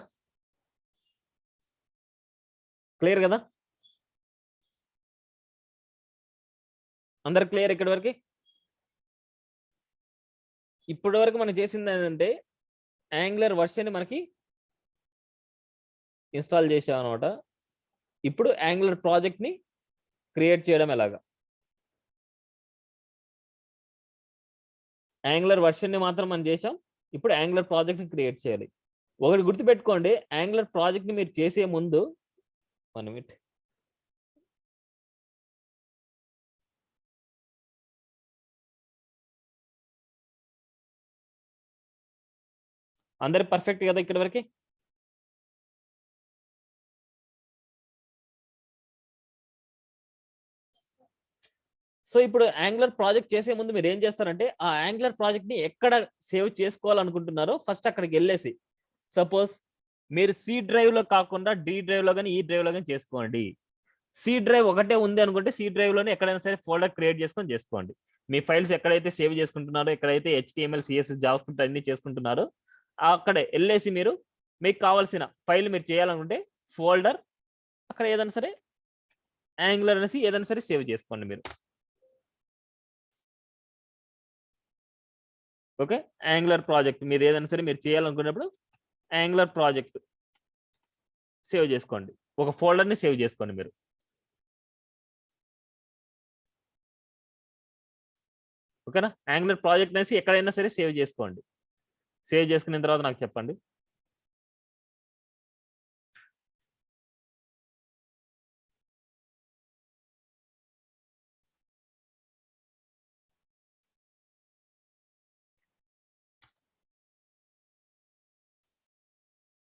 Speaker 1: క్లియర్ కదా? అందరు క్లియర్ ఇక్కడి వరకు? ఇప్పటి వరకు మనం చేసింది ఏంటంటే యాంగులర్ వర్షన్ మనకి ఇన్స్టాల్ చేసాం అనమాట. ఇప్పుడు యాంగులర్ ప్రాజెక్ట్ ని క్రియేట్ చేయడం ఎలాగా? యాంగులర్ వర్షన్ ని మాత్రం మనం చేసాం. ఇప్పుడు యాంగులర్ ప్రాజెక్ట్ ని క్రియేట్ చేయాలి. ఒకటి గుర్తుపెట్టుకోండి, యాంగులర్ ప్రాజెక్ట్ ని మీరు చేసే ముందు 1 minute. అందరు పర్ఫెక్ట్ కదా ఇక్కడి వరకు? సో ఇప్పుడు యాంగులర్ ప్రాజెక్ట్ చేసే ముందు మీరు ఏం చేస్తారంటే ఆ యాంగులర్ ప్రాజెక్ట్ ని ఎక్కడ సేవ్ చేసుకోవాలనుకుంటున్నారో ఫస్ట్ అక్కడికి వెళ్ళేసి, సపోజ్ మీరు సి డ్రైవ్ లో కాకుండా డి డ్రైవ్ లో కానీ ఈ డ్రైవ్ లో కానీ చేసుకోండి. సి డ్రైవ్ ఒకటే ఉంది అనుకుంటే సి డ్రైవ్ లోనే ఎక్కడైనా సరే ఫోల్డర్ క్రియేట్ చేసుకొని చేసుకోండి. మీ ఫైల్స్ ఎక్కడైతే సేవ్ చేసుకుంటున్నారో, ఎక్కడైతే HTML CSS జావాస్క్రిప్ట్ అన్ని చేసుకుంటున్నారో అక్కడే వెళ్ళేసి మీరు మీకు కావాల్సిన ఫైల్ మీరు చేయాలనుకుంటే ఫోల్డర్ అక్కడ ఏదైనా సరే యాంగులర్ అనేసి ఏదైనా సరే సేవ్ చేసుకోండి మీరు. ఓకే, యాంగులర్ ప్రాజెక్ట్ మీరు ఏదైనా సరే మీరు చేయాలనుకున్నప్పుడు యాంగులర్ ప్రాజెక్ట్ సేవ్ చేసుకోండి. ఒక ఫోల్డర్ ని సేవ్ చేసుకోండి మీరు. ఓకేనా? యాంగులర్ ప్రాజెక్ట్ అనేసి ఎక్కడైనా సరే సేవ్ చేసుకోండి. సేవ్ చేసుకున్న తర్వాత నాకు చెప్పండి.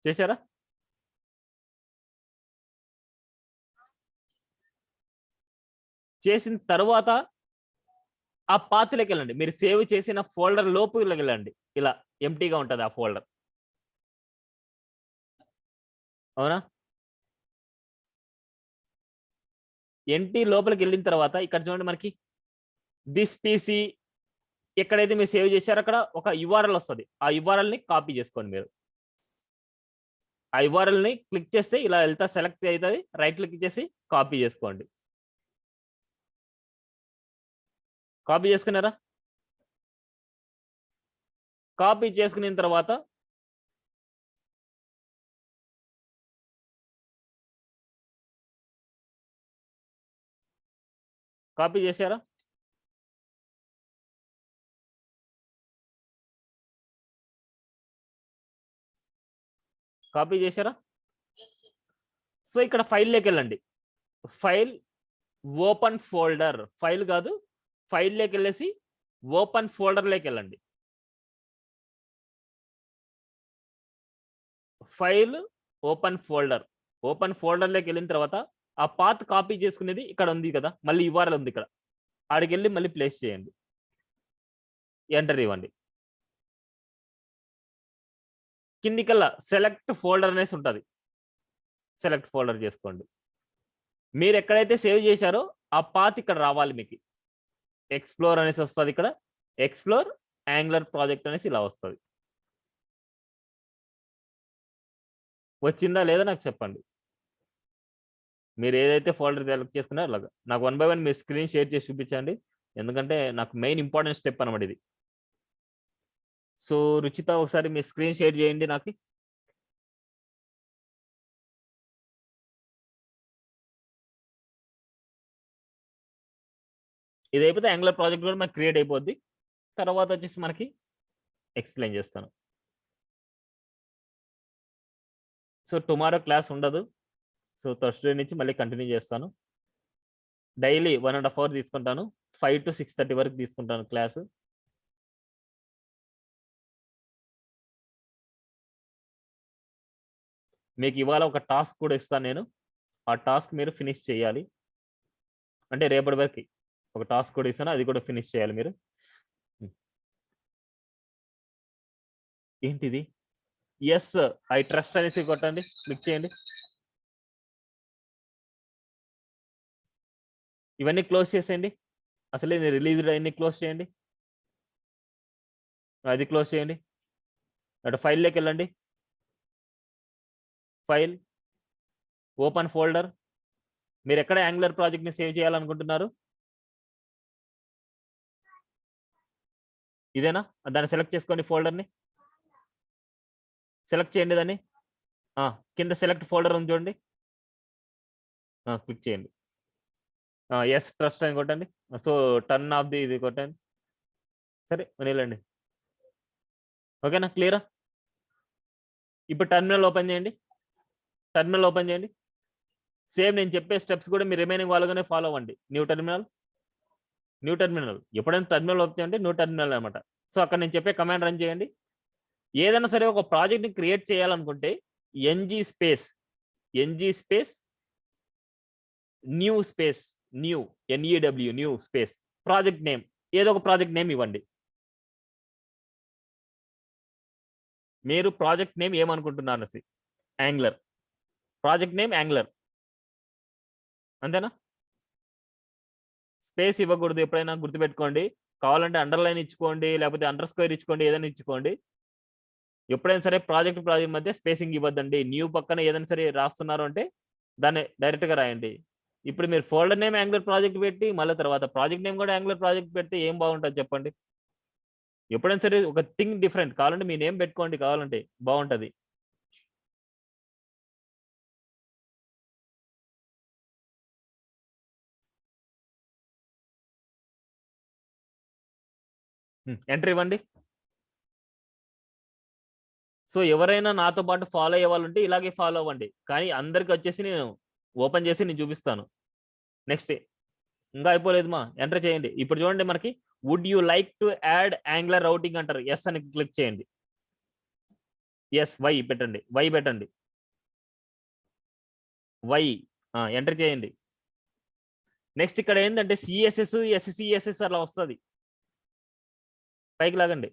Speaker 1: చేశారా? చేసిన తర్వాత ఆ పాత్రలోకి వెళ్ళండి. మీరు సేవ్ చేసిన ఫోల్డర్ లోపుకి వెళ్ళండి. ఇలా ఎంటీగా ఉంటుంది ఆ ఫోల్డర్. అవునా? ఎంటీ లోపలికి వెళ్ళిన తర్వాత ఇక్కడ చూడండి మనకి దిస్ పీసీ ఎక్కడైతే మీరు సేవ్ చేశారో అక్కడ ఒక URL వస్తుంది. ఆ URL ని కాపీ చేసుకోండి మీరు. ఆ URL ని క్లిక్ చేస్తే ఇలా వెళ్తా సెలెక్ట్ అవుతుంది. రైట్ క్లిక్ చేసి కాపీ చేసుకోండి. కాపీ చేసుకున్నారా? కాపీ చేసుకున్న తర్వాత కాపీ చేశారా? కాపీ చేశారా? సో ఇక్కడ ఫైల్లోకి వెళ్ళండి. ఫైల్ ఓపెన్ ఫోల్డర్, ఫైల్ కాదు ఫైల్లోకి వెళ్ళేసి ఓపెన్ ఫోల్డర్లోకి వెళ్ళండి. ఫైల్ ఓపెన్ ఫోల్డర్, ఓపెన్ ఫోల్డర్లోకి వెళ్ళిన తర్వాత ఆ పాత్ కాపీ చేసుకునేది ఇక్కడ ఉంది కదా, మళ్ళీ URL ఉంది ఇక్కడ, ఆడికి వెళ్ళి మళ్ళీ ప్లేస్ చేయండి. ఎంటర్ ఇవ్వండి. కిందికల్లా సెలెక్ట్ ఫోల్డర్ అనేసి ఉంటుంది. సెలెక్ట్ ఫోల్డర్ చేసుకోండి. మీరు ఎక్కడైతే సేవ్ చేశారో ఆ పాత్ ఇక్కడ రావాలి. మీకు ఎక్స్ప్లోర్ అనేసి వస్తుంది. ఇక్కడ ఎక్స్ప్లోర్ యాంగులర్ ప్రాజెక్ట్ అనేసి ఇలా వస్తుంది. వచ్చిందా లేదా నాకు చెప్పండి. మీరు ఏదైతే ఫోల్డర్ సెలెక్ట్ చేసుకున్నారో అలాగా నాకు 1 by 1 మీ స్క్రీన్ షేర్ చేసి చూపించండి. ఎందుకంటే నాకు మెయిన్ ఇంపార్టెంట్ స్టెప్ అనమాట ఇది. సో రుచిత ఒకసారి మీ స్క్రీన్ షేర్ చేయండి నాకు. ఇది అయిపోతే యాంగులర్ ప్రాజెక్ట్ కూడా మనకి క్రియేట్ అయిపోద్ది. తర్వాత వచ్చేసి మనకి ఎక్స్ప్లెయిన్ చేస్తాను. సో టుమారో క్లాస్ ఉండదు. సో థర్స్డే నుంచి మళ్ళీ కంటిన్యూ చేస్తాను. డైలీ 1.5 hours తీసుకుంటాను. 5 to 6:30 వరకు తీసుకుంటాను క్లాసు. మీకు ఇవాళ ఒక టాస్క్ కూడా ఇస్తాను నేను. ఆ టాస్క్ మీరు ఫినిష్ చేయాలి. అంటే రేపటి వరకు ఒక టాస్క్ కూడా ఇస్తాను, అది కూడా ఫినిష్ చేయాలి మీరు. ఏంటిది? ఎస్ ఐ ట్రస్ట్ అనేసి కొట్టండి, క్లిక్ చేయండి. ఇవన్నీ క్లోజ్ చేసేయండి. అసలే రిలీజ్ అన్ని క్లోజ్ చేయండి. అది క్లోజ్ చేయండి. అటు ఫైల్లోకి వెళ్ళండి. File, open folder. మీరు ఎక్కడ యాంగులర్ ప్రాజెక్ట్ని సేవ్ చేయాలనుకుంటున్నారు? ఇదేనా? దాన్ని సెలెక్ట్ చేసుకోండి, ఫోల్డర్ని సెలెక్ట్ చేయండి. దాన్ని కింద సెలెక్ట్ ఫోల్డర్ ఉంది చూడండి, క్లిక్ చేయండి. ఎస్ ట్రస్ట్ అని కొట్టండి. సో టర్న్ ఆఫ్ ది ఇది కొట్టండి. సరే వెళ్ళండి. ఓకేనా, క్లియరా? ఇప్పుడు టర్మినల్ ఓపెన్ చేయండి. టర్మినల్ ఓపెన్ చేయండి. సేమ్ నేను చెప్పే స్టెప్స్ కూడా మీరు రిమైనింగ్ వాళ్ళగానే ఫాలో అవ్వండి. న్యూ టర్మినల్ ఎప్పుడైనా టర్మినల్ ఓపెన్ చేయండి, న్యూ టర్మినల్ అనమాట. సో అక్కడ నేను చెప్పే కమాండ్ రన్ చేయండి. ఏదైనా సరే ఒక ప్రాజెక్ట్ని క్రియేట్ చేయాలనుకుంటే NG space new space NEW new space project name, ఏదో ఒక ప్రాజెక్ట్ నేమ్ ఇవ్వండి. మీరు ప్రాజెక్ట్ నేమ్ ఏమనుకుంటున్నారు? యాంగులర్ ప్రాజెక్ట్ నేమ్ యాంగులర్, అంతేనా? స్పేస్ ఇవ్వకూడదు ఎప్పుడైనా, గుర్తుపెట్టుకోండి. కావాలంటే అండర్లైన్ ఇచ్చుకోండి, లేకపోతే అండర్ స్క్వేర్ ఇచ్చుకోండి, ఏదైనా ఇచ్చుకోండి. ఎప్పుడైనా సరే ప్రాజెక్ట్ మధ్య స్పేసింగ్ ఇవ్వద్దండి. న్యూ పక్కన ఏదైనా సరే రాస్తున్నారు అంటే దాన్ని డైరెక్ట్గా రాయండి. ఇప్పుడు మీరు ఫోల్డర్ నేమ్ యాంగులర్ ప్రాజెక్ట్ పెట్టి మళ్ళీ తర్వాత ప్రాజెక్ట్ నేమ్ కూడా యాంగులర్ ప్రాజెక్ట్ పెడితే ఏం బాగుంటుంది చెప్పండి? ఎప్పుడైనా సరే ఒక థింగ్ డిఫరెంట్. కావాలంటే మీ నేమ్ పెట్టుకోండి, కావాలంటే బాగుంటుంది. ఎంటర్ ఇవ్వండి. సో ఎవరైనా నాతో పాటు ఫాలో అయ్యే వాళ్ళు ఉంటే ఇలాగే ఫాలో అవ్వండి. కానీ అందరికి వచ్చేసి నేను ఓపెన్ చేసి నేను చూపిస్తాను. నెక్స్ట్ ఇంకా అయిపోలేదు మా, ఎంటర్ చేయండి. ఇప్పుడు చూడండి మనకి would you like to add Angular routing అంటారు. ఎస్ అని క్లిక్ చేయండి. ఎస్ వై పెట్టండి, వై ఎంటర్ చేయండి. నెక్స్ట్ ఇక్కడ ఏంటంటే సిఎస్ఎస్ SCSS అలా వస్తుంది. పైకి లాగండి.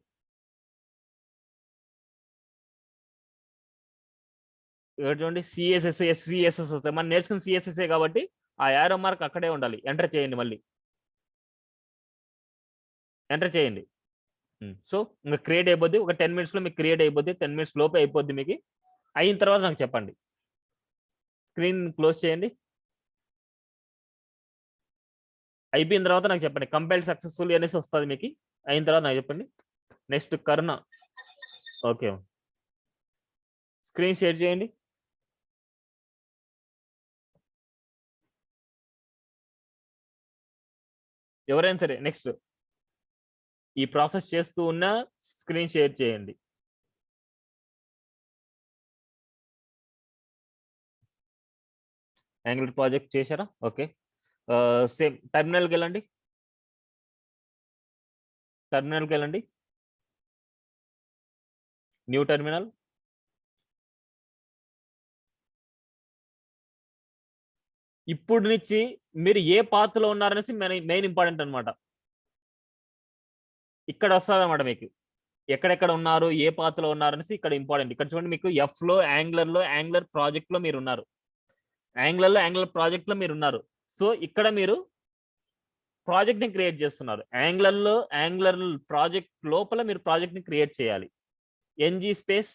Speaker 1: ఇక్కడ చూడండి సిఎస్ఎస్ SCSS వస్తాయి. మనం నేర్చుకున్న సిఎస్ఎస్ఏ కాబట్టి ఆ యారో మార్క్ అక్కడే ఉండాలి. ఎంటర్ చేయండి, మళ్ళీ ఎంటర్ చేయండి. సో ఇంకా క్రియేట్ అయిపోద్ది. ఒక 10 minutes లో మీకు క్రియేట్ అయిపోద్ది. 10 minutes లోపే అయిపోద్ది మీకు. అయిన తర్వాత నాకు చెప్పండి. స్క్రీన్ క్లోజ్ చేయండి. అయిపోయిన తర్వాత నాకు చెప్పండి. కంపైల్ సక్సెస్ఫుల్ అనేసి వస్తుంది మీకు. అయిన తర్వాత నాకు చెప్పండి. నెక్స్ట్ కరుణ. ఓకే, స్క్రీన్ షేర్ చేయండి. ఎవరైనా సరే నెక్స్ట్ ఈ ప్రాసెస్ చేస్తూ ఉన్న స్క్రీన్ షేర్ చేయండి. యాంగులర్ ప్రాజెక్ట్ చేశారా? ఓకే, సేమ్ టర్మినల్కి వెళ్ళండి. New terminal. ఇప్పుడు నుంచి మీరు ఏ పాత్రలో ఉన్నారనేసి మెయిన్ ఇంపార్టెంట్ అనమాట. ఇక్కడ వస్తుంది అనమాట మీకు ఎక్కడెక్కడ ఉన్నారు, ఏ పాత్రలో ఉన్నారనేసి ఇక్కడ ఇంపార్టెంట్. ఇక్కడ చూడండి మీకు ఎఫ్ లో యాంగులర్ ప్రాజెక్ట్ లో మీరు ఉన్నారు. యాంగులర్ ప్రాజెక్ట్ లో మీరు ఉన్నారు. సో ఇక్కడ మీరు ప్రాజెక్ట్ ని క్రియేట్ చేస్తున్నారు. యాంగులర్ ప్రాజెక్ట్ లోపల మీరు ప్రాజెక్ట్ ని క్రియేట్ చేయాలి. NG space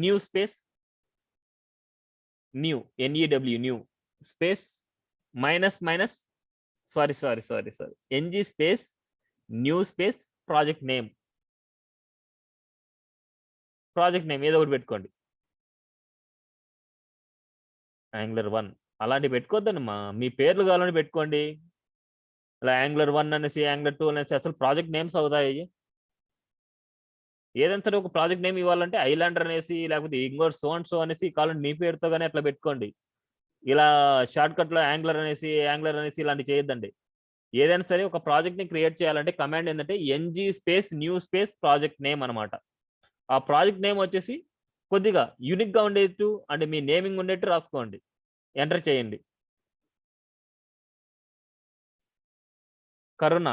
Speaker 1: new space NEW new space NG space new space project name ఏదో ఒకటి పెట్టుకోండి. యాంగులర్ 1 అలాంటి పెట్టుకోవద్దండి మా, మీ పేర్లు కావాలని పెట్టుకోండి. అలా యాంగులర్ 1 అనేసి యాంగులర్ 2 అనేసి అసలు ప్రాజెక్ట్ నేమ్స్ అవుతాయి. ఏదైనా సరే ఒక ప్రాజెక్ట్ నేమ్ ఇవ్వాలంటే ఐలాండర్ అనేసి, లేకపోతే ఇంకోటి సో అనేసి కావాలంటే నీ పేరుతో కానీ అట్లా పెట్టుకోండి. ఇలా షార్ట్ కట్ లో యాంగులర్ అనేసి ఇలాంటి చేయొద్దండి. ఏదైనా సరే ఒక ప్రాజెక్ట్ ని క్రియేట్ చేయాలంటే కమాండ్ ఏంటంటే NG space new space project name అనమాట. ఆ ప్రాజెక్ట్ నేమ్ వచ్చేసి కొద్దిగా యూనిక్ గా ఉండేట్టు అంటే మీ నేమింగ్ ఉండేట్టు రాసుకోండి. ఎంటర్ చేయండి. కరుణ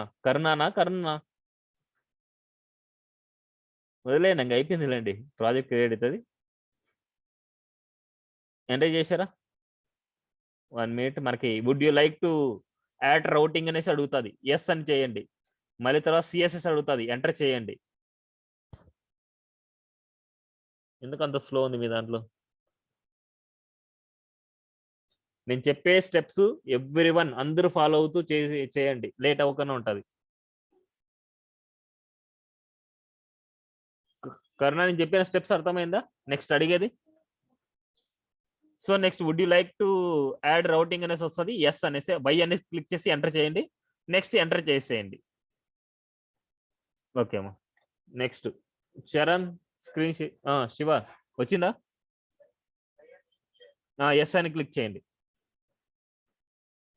Speaker 1: వదిలేయండి, అయిపోయిందిలేండి. ప్రాజెక్ట్ క్రియేట్ అవుతుంది. ఎంటర్ చేశారా? 1 minute. మనకి would you like to add routing అనేసి అడుగుతుంది. ఎస్ అని చేయండి. మళ్ళీ తర్వాత CSS అడుగుతుంది. ఎంటర్ చేయండి. ఎందుకు అంత స్లో ఉంది మీ దాంట్లో? నేను చెప్పే స్టెప్స్ ఎవ్రీవన్ అందరూ ఫాలో అవుతూ చేయండి, లేట్ అవ్వకుండా ఉంటుంది. కరుణ నేను చెప్పిన స్టెప్స్ అర్థమైందా? నెక్స్ట్ అడిగేది. So next would you like to add routing అనేసి వస్తుంది. ఎస్ అనేసి వై అనేసి క్లిక్ చేసి ఎంటర్ చేయండి. నెక్స్ట్ ఎంటర్ చేసేయండి. ఓకే అమ్మా. నెక్స్ట్ చరణ్ స్క్రీన్ శివ వచ్చిందా? ఎస్ అని క్లిక్ చేయండి.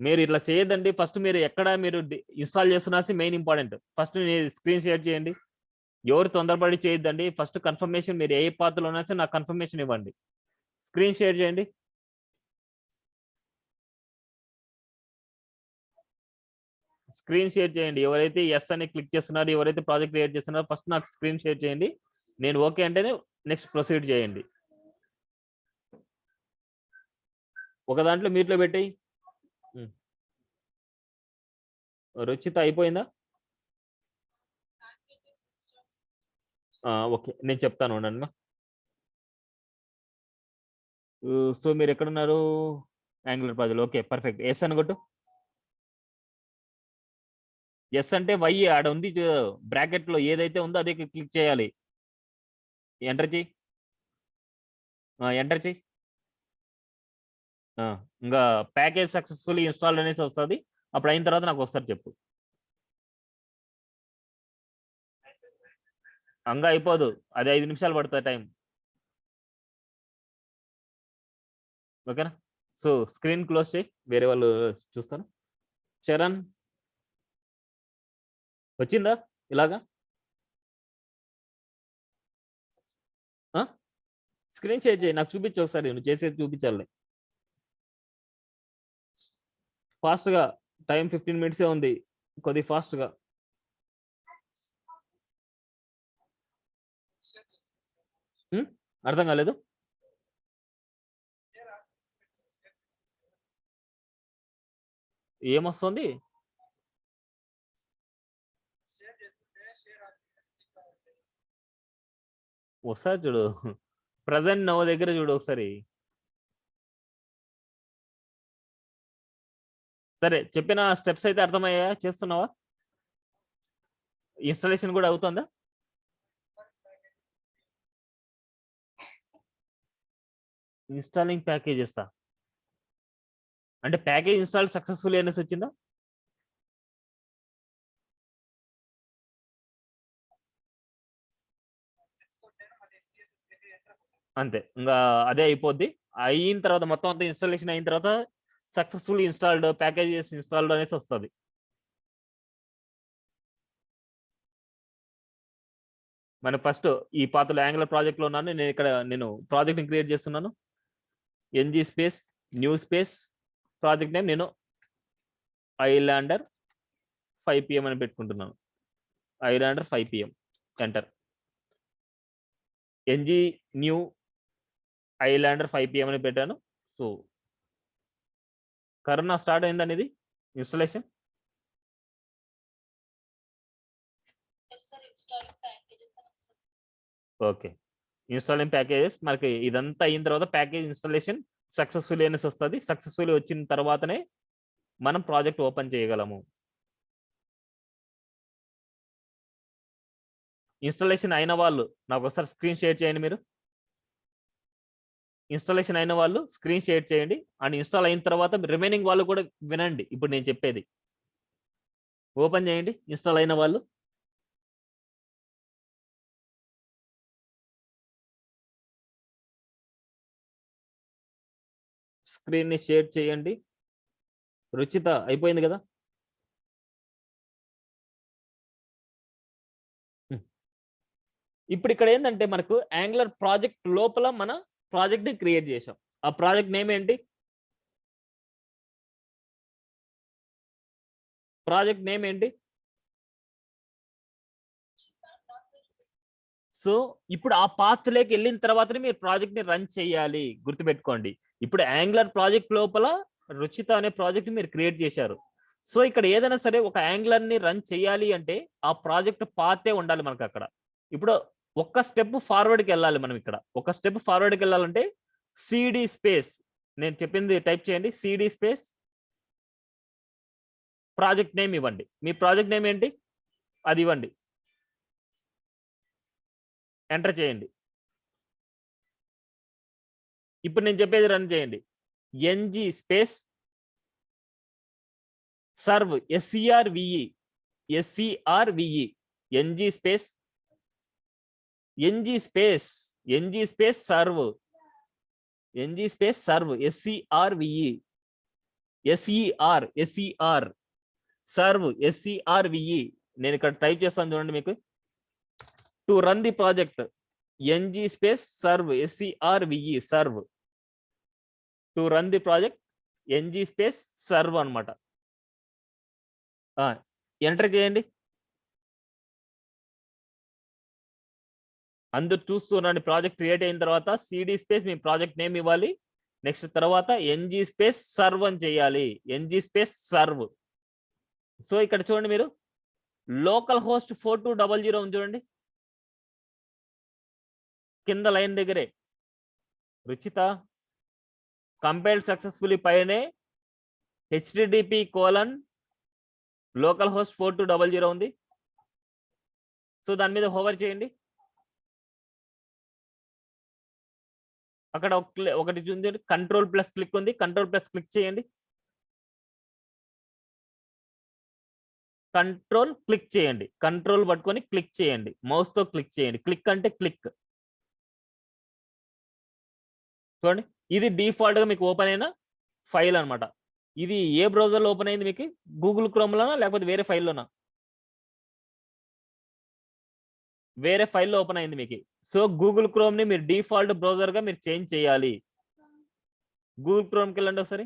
Speaker 1: మీరు ఇట్లా చేయొద్దండి. ఫస్ట్ మీరు ఎక్కడ మీరు ఇన్స్టాల్ చేస్తున్నా main important. First screen share చేయండి. ఎవరు తొందరపడి చేయొద్దండి. ఫస్ట్ కన్ఫర్మేషన్ మీరు ఏ పాత్రలో ఉన్నా సరే నాకు కన్ఫర్మేషన్ ఇవ్వండి. స్క్రీన్ షేర్ చేయండి. స్క్రీన్ షేర్ చేయండి. ఎవరైతే ఎస్ అని క్లిక్ చేస్తున్నారు, ఎవరైతే ప్రాజెక్ట్ క్రియేట్ చేస్తున్నారో ఫస్ట్ నాకు స్క్రీన్ షేర్ చేయండి. నేను ఓకే అంటేనే నెక్స్ట్ ప్రొసీడ్ చేయండి. ఒక దాంట్లో మీట్లో పెట్టి రుచిత అయిపోయిందా? ఓకే నేను చెప్తాను ఉండండి. సో మీరు ఎక్కడున్నారు? Angular project. Okay perfect. Yes అని కొట్టు. ఎస్ అంటే వై ఆడ ఉంది బ్రాకెట్ లో ఏదైతే ఉందో అదే క్లిక్ చేయాలి. ఎంటర్ చేయి. ఎంటర్ చేయి. ఇంకా ప్యాకేజ్ సక్సెస్ఫుల్లీ ఇన్స్టాల్డ్ అనేసి వస్తుంది. అప్పుడు అయిన తర్వాత నాకు ఒకసారి చెప్పు. అంగా అయిపోదు, అది 5 నిమిషాలు పడుతుంది టైం. ఓకేనా? సో స్క్రీన్ క్లోజ్ చేయి, వేరే వాళ్ళు చూస్తాను. చరణ్ వచ్చిందా ఇలాగా? స్క్రీన్ షేర్ చేయి, నాకు చూపించు ఒకసారి. నువ్వు చేసేది చూపించాలి ఫాస్ట్గా. టైం 15 మినిట్సే ఉంది, కొద్ది ఫాస్ట్గా. అర్థం కాలేదు. ఏమొస్తుంది? ఒకసారి చూడు, ప్రజెంట్ నవ్వు దగ్గర చూడు ఒకసారి. సరే చెప్పిన స్టెప్స్ అయితే అర్థమయ్యా? చేస్తున్నావా? ఇన్స్టాలేషన్ కూడా అవుతుందా? ఇన్స్టాలింగ్ ప్యాకేజ్ ఇస్తా అంటే ప్యాకేజ్ ఇన్స్టాల్ సక్సెస్ఫుల్ అనేసి వచ్చిందా? అంతే, ఇంకా అదే అయిపోద్ది. అయిన తర్వాత మొత్తం అంతా ఇన్స్టాలేషన్ అయిన తర్వాత సక్సెస్ఫుల్ ఇన్స్టాల్డ్ ప్యాకేజెస్ ఇన్స్టాల్డ్ అనేసి వస్తుంది. మన ఫస్ట్ ఈ పాతలో యాంగులర్ ప్రాజెక్ట్ లో ఉన్నాను నేను. ఇక్కడ నేను ప్రాజెక్ట్ ని క్రియేట్ చేస్తున్నాను. NG space new space project name నేను ఐలాండర్ 5 PM అని పెట్టుకుంటున్నాను. Islander 5 PM enter. NG new islander 5 PM అని పెట్టాను. సో కరోనా స్టార్ట్ అయిందని ఇది ఇన్స్టాలేషన్. Okay, installing packages. మనకి ఇదంతా అయిన తర్వాత ప్యాకేజ్ ఇన్స్టాలేషన్ సక్సెస్ఫుల్ అనేసి వస్తుంది. సక్సెస్ఫుల్ వచ్చిన తర్వాతనే మనం ప్రాజెక్ట్ ఓపెన్ చేయగలము. ఇన్స్టాలేషన్ అయిన వాళ్ళు నాకు ఒకసారి స్క్రీన్ షేర్ చేయండి. మీరు ఇన్స్టాలేషన్ అయిన వాళ్ళు స్క్రీన్ షేర్ చేయండి. అండ్ ఇన్స్టాల్ అయిన తర్వాత రిమైనింగ్ వాళ్ళు కూడా వినండి ఇప్పుడు నేను చెప్పేది. ఓపెన్ చేయండి ఇన్స్టాల్ అయిన వాళ్ళు. స్క్రీన్ ని షేర్ చేయండి. రుచిత అయిపోయింది కదా? ఇప్పుడు ఇక్కడ ఏంటంటే మనకు యాంగులర్ ప్రాజెక్ట్ లోపల మన ప్రాజెక్ట్ ని క్రియేట్ చేసాం. ఆ ప్రాజెక్ట్ నేమ్ ఏంటి? ప్రాజెక్ట్ నేమ్ ఏంటి? సో ఇప్పుడు ఆ పాత్రలోకి వెళ్ళిన తర్వాతనే మీరు ప్రాజెక్ట్ ని రన్ చేయాలి, గుర్తుపెట్టుకోండి. ఇప్పుడు యాంగులర్ ప్రాజెక్ట్ లోపల రుచిత అనే ప్రాజెక్ట్ మీరు క్రియేట్ చేశారు. సో ఇక్కడ ఏదైనా సరే ఒక యాంగులర్ ని రన్ చేయాలి అంటే ఆ ప్రాజెక్ట్ పాతే ఉండాలి మనకు అక్కడ. ఇప్పుడు ఒక్క స్టెప్ ఫార్వర్డ్కి వెళ్ళాలి మనం. ఇక్కడ ఒక స్టెప్ ఫార్వర్డ్కి వెళ్ళాలంటే సిడి స్పేస్, నేను చెప్పింది టైప్ చేయండి, సిడి స్పేస్ ప్రాజెక్ట్ నేమ్ ఇవ్వండి. మీ ప్రాజెక్ట్ నేమ్ ఏంటి అది ఇవ్వండి, ఎంటర్ చేయండి. ఇప్పుడు నేను చెప్పేది రన్ చేయండి. NG space serve, S C R V E, S C R V E, NG space, NG space, NG space serve, NG space serve, S C R V E, S E R, S E R serve, S C R V E. నేను ఇక్కడ టైప్ చేస్తాను చూడండి మీకు. To run the project NG space serve, S C R V E serve, to run the project NG space serve అనమాట. Enter చేయండి. అందరు చూస్తున్నాండి, project create అయిన తర్వాత సిడి స్పేస్ మీ ప్రాజెక్ట్ నేమ్ ఇవ్వాలి. నెక్స్ట్ తర్వాత ఎన్జి స్పేస్ సర్వ్ అని చేయాలి, ఎన్జి స్పేస్ సర్వ్. సో ఇక్కడ చూడండి మీరు, లోకల్ హోస్ట్ 4200 ఉంది చూడండి కింద లైన్ దగ్గరే. రుచిత కంపైల్డ్ సక్సెస్ఫుల్లీ పైనే హెచ్టిటిపి కోలన్ లోకల్ హోస్ట్ 4200 ఉంది. సో దాని మీద హోవర్ చేయండి. అక్కడ ఒకటి చూడండి, కంట్రోల్ ప్లస్ క్లిక్ ఉంది, కంట్రోల్ ప్లస్ క్లిక్ చేయండి. కంట్రోల్ క్లిక్ చేయండి, కంట్రోల్ పట్టుకొని క్లిక్ చేయండి, మౌస్ తో క్లిక్ చేయండి. క్లిక్ అంటే క్లిక్. చూడండి, ఇది డిఫాల్ట్ గా మీకు ఓపెన్ అయిన ఫైల్ అనమాట. ఇది ఏ బ్రౌజర్ లో ఓపెన్ అయింది మీకు? గూగుల్ క్రోమ్ లోనా లేకపోతే వేరే ఫైల్లోనా? వేరే ఫైల్లో ఓపెన్ అయింది మీకు. సో గూగుల్ క్రోమ్ ని మీరు డిఫాల్ట్ బ్రౌజర్ గా మీరు చేంజ్ చేయాలి. గూగుల్ క్రోమ్కి వెళ్ళండి ఒకసారి.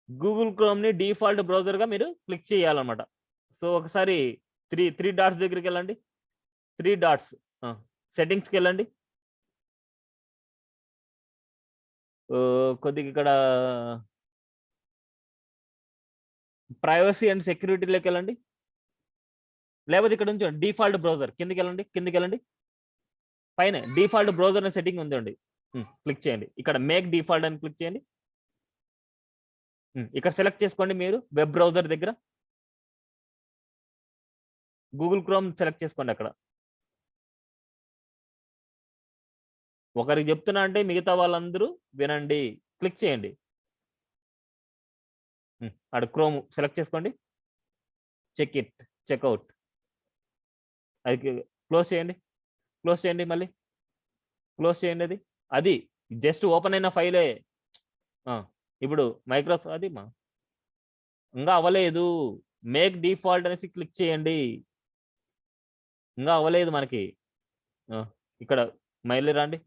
Speaker 1: గూగుల్ క్రోమ్ ని డిఫాల్ట్ బ్రౌజర్ గా మీరు క్లిక్ చేయాలన్నమాట. సో ఒకసారి త్రీ డాట్స్ దగ్గరికి వెళ్ళండి. 3 డాట్స్ సెట్టింగ్స్కి వెళ్ళండి. కొద్దిగా ఇక్కడ ప్రైవసీ అండ్ సెక్యూరిటీలోకి వెళ్ళండి. లేకపోతే ఇక్కడ నుంచి డిఫాల్ట్ బ్రౌజర్ కిందికి వెళ్ళండి. పైన డిఫాల్ట్ బ్రౌజర్ అనే సెట్టింగ్ ఉందండి, క్లిక్ చేయండి. ఇక్కడ మేక్ డిఫాల్ట్ అని క్లిక్ చేయండి. ఇక్కడ సెలెక్ట్ చేసుకోండి మీరు వెబ్ బ్రౌజర్ దగ్గర గూగుల్ క్రోమ్ సెలెక్ట్ చేసుకోండి. అక్కడ ఒకరికి చెప్తున్నా అంటే మిగతా వాళ్ళందరూ వినండి. క్లిక్ చేయండి. అక్కడ క్రోమ్ సెలెక్ట్ చేసుకోండి. చెక్అవుట్ అది క్లోజ్ చేయండి, మళ్ళీ క్లోజ్ చేయండి. అది జస్ట్ ఓపెన్ అయిన ఫైలే. ఇప్పుడు మైక్రోసాఫ్ట్ అది ఇంకా అవ్వలేదు. మేక్ డిఫాల్ట్ అనేసి క్లిక్ చేయండి. ఇంకా అవ్వలేదు మనకి. ఇక్కడ మళ్ళీ రండి,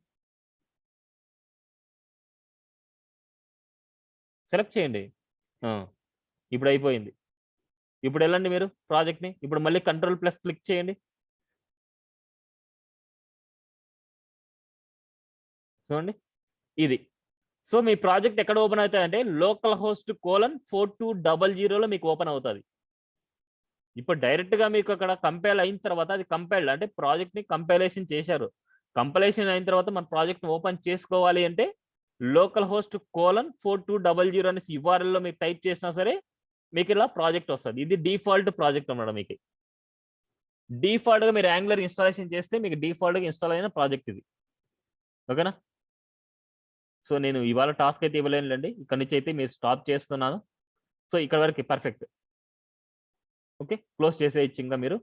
Speaker 1: సెలెక్ట్ చేయండి. ఇప్పుడు అయిపోయింది. ఇప్పుడు వెళ్ళండి మీరు ప్రాజెక్ట్ని. ఇప్పుడు మళ్ళీ కంట్రోల్ ప్లస్ క్లిక్ చేయండి. చూడండి ఇది. సో మీ ప్రాజెక్ట్ ఎక్కడ ఓపెన్ అవుతాయంటే లోకల్ హోస్ట్ :4200 మీకు ఓపెన్ అవుతుంది. ఇప్పుడు డైరెక్ట్ గా మీకు అక్కడ కంపైల్ అయిన తర్వాత, అది కంపైల్డ్ అంటే ప్రాజెక్ట్ ని కంపైలేషన్ చేశారు. కంపైలేషన్ అయిన తర్వాత మన ప్రాజెక్ట్ ని ఓపెన్ చేసుకోవాలి అంటే లోకల్ హోస్ట్ :4200 అనేసి URL లో మీకు టైప్ చేసినా సరే మీకు ఇలా ప్రాజెక్ట్ వస్తుంది. ఇది డిఫాల్ట్ ప్రాజెక్ట్ అన్నమాట. మీకు డిఫాల్ట్ గా మీరు యాంగులర్ ఇన్స్టాలేషన్ చేస్తే మీకు డిఫాల్ట్ గా ఇన్స్టాల్ అయిన ప్రాజెక్ట్ ఇది. ఓకేనా? సో నేను ఇవాళ టాస్క్ అయితే ఇవ్వలేనులేండి, ఇక్కడ నుంచి అయితే మీరు స్టాప్ చేస్తున్నాను. సో ఇక్కడ వరకు పర్ఫెక్ట్. ఓకే, క్లోజ్ చేసేయచ్చు. ఇంకా మీరు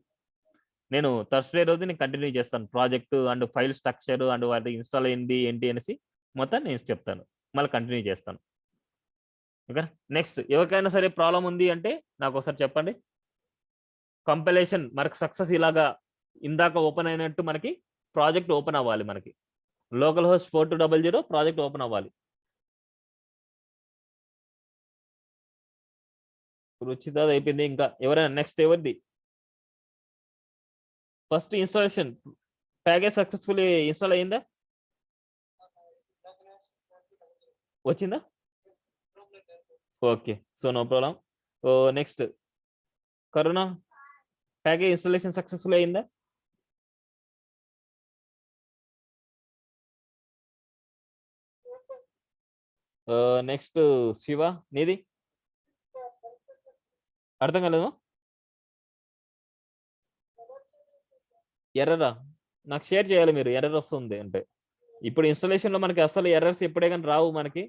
Speaker 1: నేను థర్స్డే రోజు నేను కంటిన్యూ చేస్తాను project and file structure and వాటి ఇన్స్టాల్ అయింది ఏంటి అనేసి మొత్తం నేను చెప్తాను, మళ్ళీ కంటిన్యూ చేస్తాను. ఓకే, నెక్స్ట్ ఎవరికైనా సరే ప్రాబ్లం ఉంది అంటే నాకు ఒకసారి చెప్పండి. కంపైలేషన్ మనకు సక్సెస్ ఇలాగా ఇందాక ఓపెన్ అయినట్టు మనకి ప్రాజెక్ట్ ఓపెన్ అవ్వాలి. మనకి లోకల్ హోస్ట్ 4200 ప్రాజెక్ట్ ఓపెన్ అవ్వాలి. రుచిత అయిపోయింది. ఇంకా ఎవరైనా నెక్స్ట్ ఎవరిది? First installation package successfully install అయ్యిందా? వచ్చిందా? Okay, so no problem. Next Karuna, package installation successful అయ్యిందా? నెక్స్ట్ శివ నీది అర్థం కాలేదు. ఎర్రరా నాకు షేర్ చేయాలి మీరు, ఎర్రర్ వస్తుంది అంటే. ఇప్పుడు ఇన్స్టాలేషన్ లో మనకి అసలు ఎర్రర్స్ ఎప్పుడే కానీ రావు మనకి.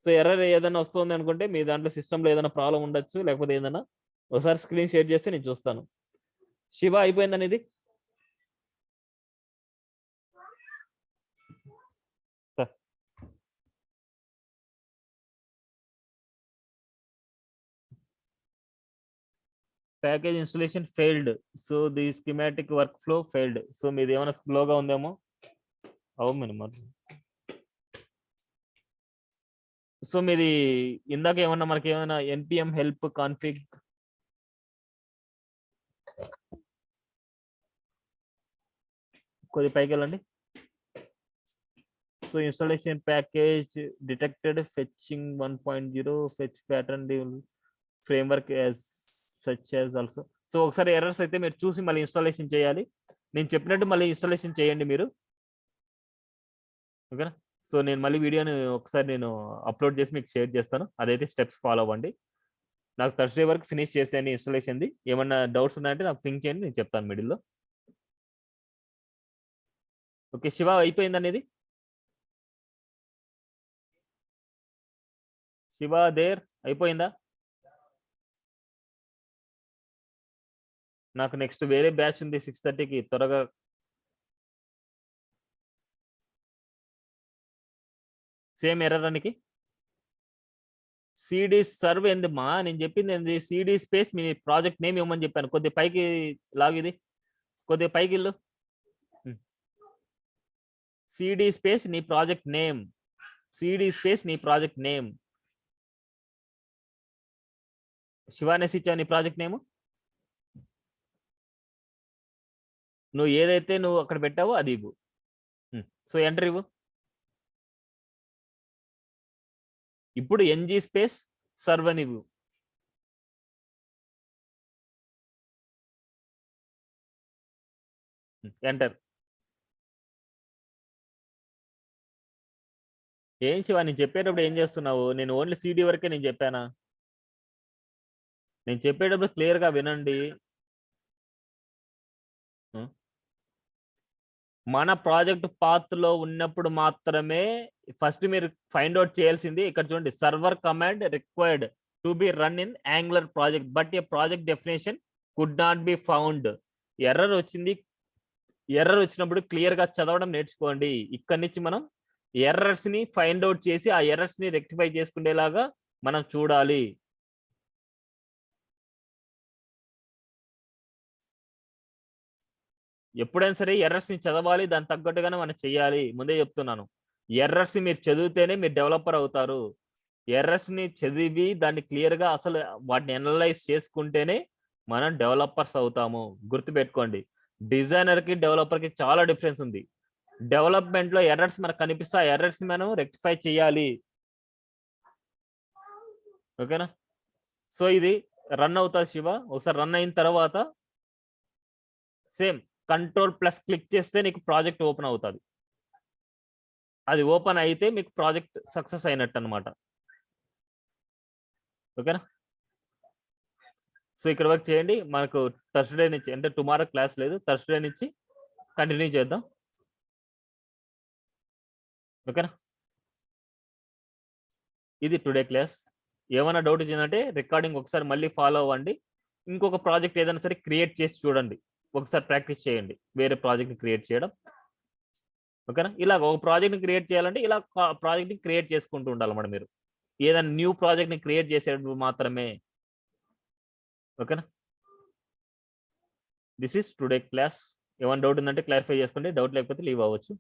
Speaker 1: సో ఎర్రర్ ఏదైనా వస్తుంది అనుకుంటే మీ దాంట్లో సిస్టంలో ఏదైనా ప్రాబ్లం ఉండొచ్చు, లేకపోతే ఏదైనా ఒకసారి స్క్రీన్ షేర్ చేస్తే నేను చూస్తాను. శివ అయిపోయిందని ఇది package installation failed. So the schematic work flow failed. So మీది ఏమైనా స్లోగా ఉందేమో. అవును మరి. సో మీది ఇందాక ఏమన్నా మనకి ఏమైనా npm హెల్ప్ కాన్ఫిగ్ కొద్ది పైకి వెళ్ళండి. So installation package detected fetching 1.0 fetch pattern framework as such as also. So ఒకసారి ఎర్రర్స్ అయితే మీరు చూసి మళ్ళీ ఇన్స్టాలేషన్ చేయాలి. నేను చెప్పినట్టు మళ్ళీ ఇన్స్టాలేషన్ చేయండి మీరు, ఓకేనా. సో నేను మళ్ళీ వీడియోని ఒకసారి నేను అప్లోడ్ చేసి మీకు షేర్ చేస్తాను, అదైతే స్టెప్స్ ఫాలో అవ్వండి. నాకు థర్స్డే వరకు ఫినిష్ చేసేయండి ఇన్స్టాలేషన్ది. ఏమన్నా డౌట్స్ ఉన్నాయంటే నాకు పింక్ చేయండి, నేను చెప్తాను మిడిల్లో. ఓకే శివ అయిపోయింది అనేది. శివ దేర్ అయిపోయిందా? నాకు నెక్స్ట్ వేరే బ్యాచ్ ఉంది 6:30కి, త్వరగా. సేమ్ ఎర్రర్ అనికి సిడి సర్వ్ ఏంది మా, నేను చెప్పింది ఏంది, సిడి స్పేస్ మీ ప్రాజెక్ట్ నేమ్ ఇవ్వమని చెప్పాను. కొద్దిగా పైకి లాగిది, కొద్దిగా పైకి ఇల్లు. సిడి స్పేస్ నీ ప్రాజెక్ట్ నేమ్, సిడి స్పేస్ నీ ప్రాజెక్ట్ నేమ్. శివానేసి ఇచ్చావు నీ ప్రాజెక్ట్ నేమ్. నువ్వు ఏదైతే నువ్వు అక్కడ పెట్టావో అది ఇవ్వు. సో ఎంటర్ ఇవ్వు. ఇప్పుడు ఎన్జీ స్పేస్ సర్వ్ అని ఇవ్వు. ఎంటర్. ఏం శివ నేను చెప్పేటప్పుడు ఏం చేస్తున్నావు? నేను ఓన్లీ సిడి వరకే నేను చెప్పానా? నేను చెప్పేటప్పుడు క్లియర్ గా వినండి. మన ప్రాజెక్ట్ పాత్ లో ఉన్నప్పుడు మాత్రమే ఫస్ట్ మీరు ఫైండ్ అవుట్ చేయాల్సింది. ఇక్కడ చూడండి, server command required to be run in angular project but A project definition could not be found. Error వచ్చింది. ఎర్రర్ వచ్చినప్పుడు క్లియర్ గా చదవడం నేర్చుకోండి. ఇక్కడి నుంచి మనం ఎర్రర్స్ ని ఫైండ్ అవుట్ చేసి ఆ ఎర్రర్స్ ని రెక్టిఫై చేసుకునేలాగా మనం చూడాలి. ఎప్పుడైనా సరే ఎర్రర్స్ ని చదవాలి, దాని తగ్గట్టుగానే మనం చెయ్యాలి. ముందే చెప్తున్నాను, ఎర్రర్స్ ని మీరు చదివితేనే మీరు డెవలపర్ అవుతారు. ఎర్రర్స్ ని చదివి దాన్ని క్లియర్ గా అసలు వాటిని అనలైజ్ చేసుకుంటేనే మనం డెవలపర్స్ అవుతాము. గుర్తుపెట్టుకోండి, డిజైనర్ కి డెవలపర్ కి చాలా డిఫరెన్స్ ఉంది. డెవలప్మెంట్ లో ఎర్రర్స్ మనకు కనిపిస్తే ఆ ఎర్రర్స్ మనం రెక్టిఫై చేయాలి, ఓకేనా. సో ఇది రన్ అవుతుంది శివ. ఒకసారి రన్ అయిన తర్వాత సేమ్ కంట్రోల్+ క్లిక్ చేస్తే నీకు ప్రాజెక్ట్ ఓపెన్ అవుతుంది. అది ఓపెన్ అయితే మీకు ప్రాజెక్ట్ సక్సెస్ అయినట్టు అనమాట, ఓకేనా. సో ఇక్కడ వర్క్ చేయండి. మనకు థర్స్డే నుంచి అంటే టుమారో క్లాస్ లేదు, థర్స్డే నుంచి కంటిన్యూ చేద్దాం, ఓకేనా. ఇది టుడే క్లాస్. ఏమైనా డౌట్ వచ్చిందంటే రికార్డింగ్ ఒకసారి మళ్ళీ ఫాలో అవ్వండి. ఇంకొక ప్రాజెక్ట్ ఏదైనా సరే క్రియేట్ చేసి చూడండి, ఒకసారి ప్రాక్టీస్ చేయండి వేరే ప్రాజెక్ట్ క్రియేట్ చేయడం, ఓకేనా. ఇలా ఒక ప్రాజెక్ట్ని క్రియేట్ చేయాలంటే ఇలా ప్రాజెక్ట్ని క్రియేట్ చేసుకుంటూ ఉండాలన్నమాట మీరు. ఏదైనా న్యూ ప్రాజెక్ట్ని క్రియేట్ చేసేటప్పుడు మాత్రమే, ఓకేనా. This is today class. ఏమైనా డౌట్ ఉందంటే క్లారిఫై చేసుకోండి, డౌట్ లేకపోతే లీవ్ అవ్వచ్చు.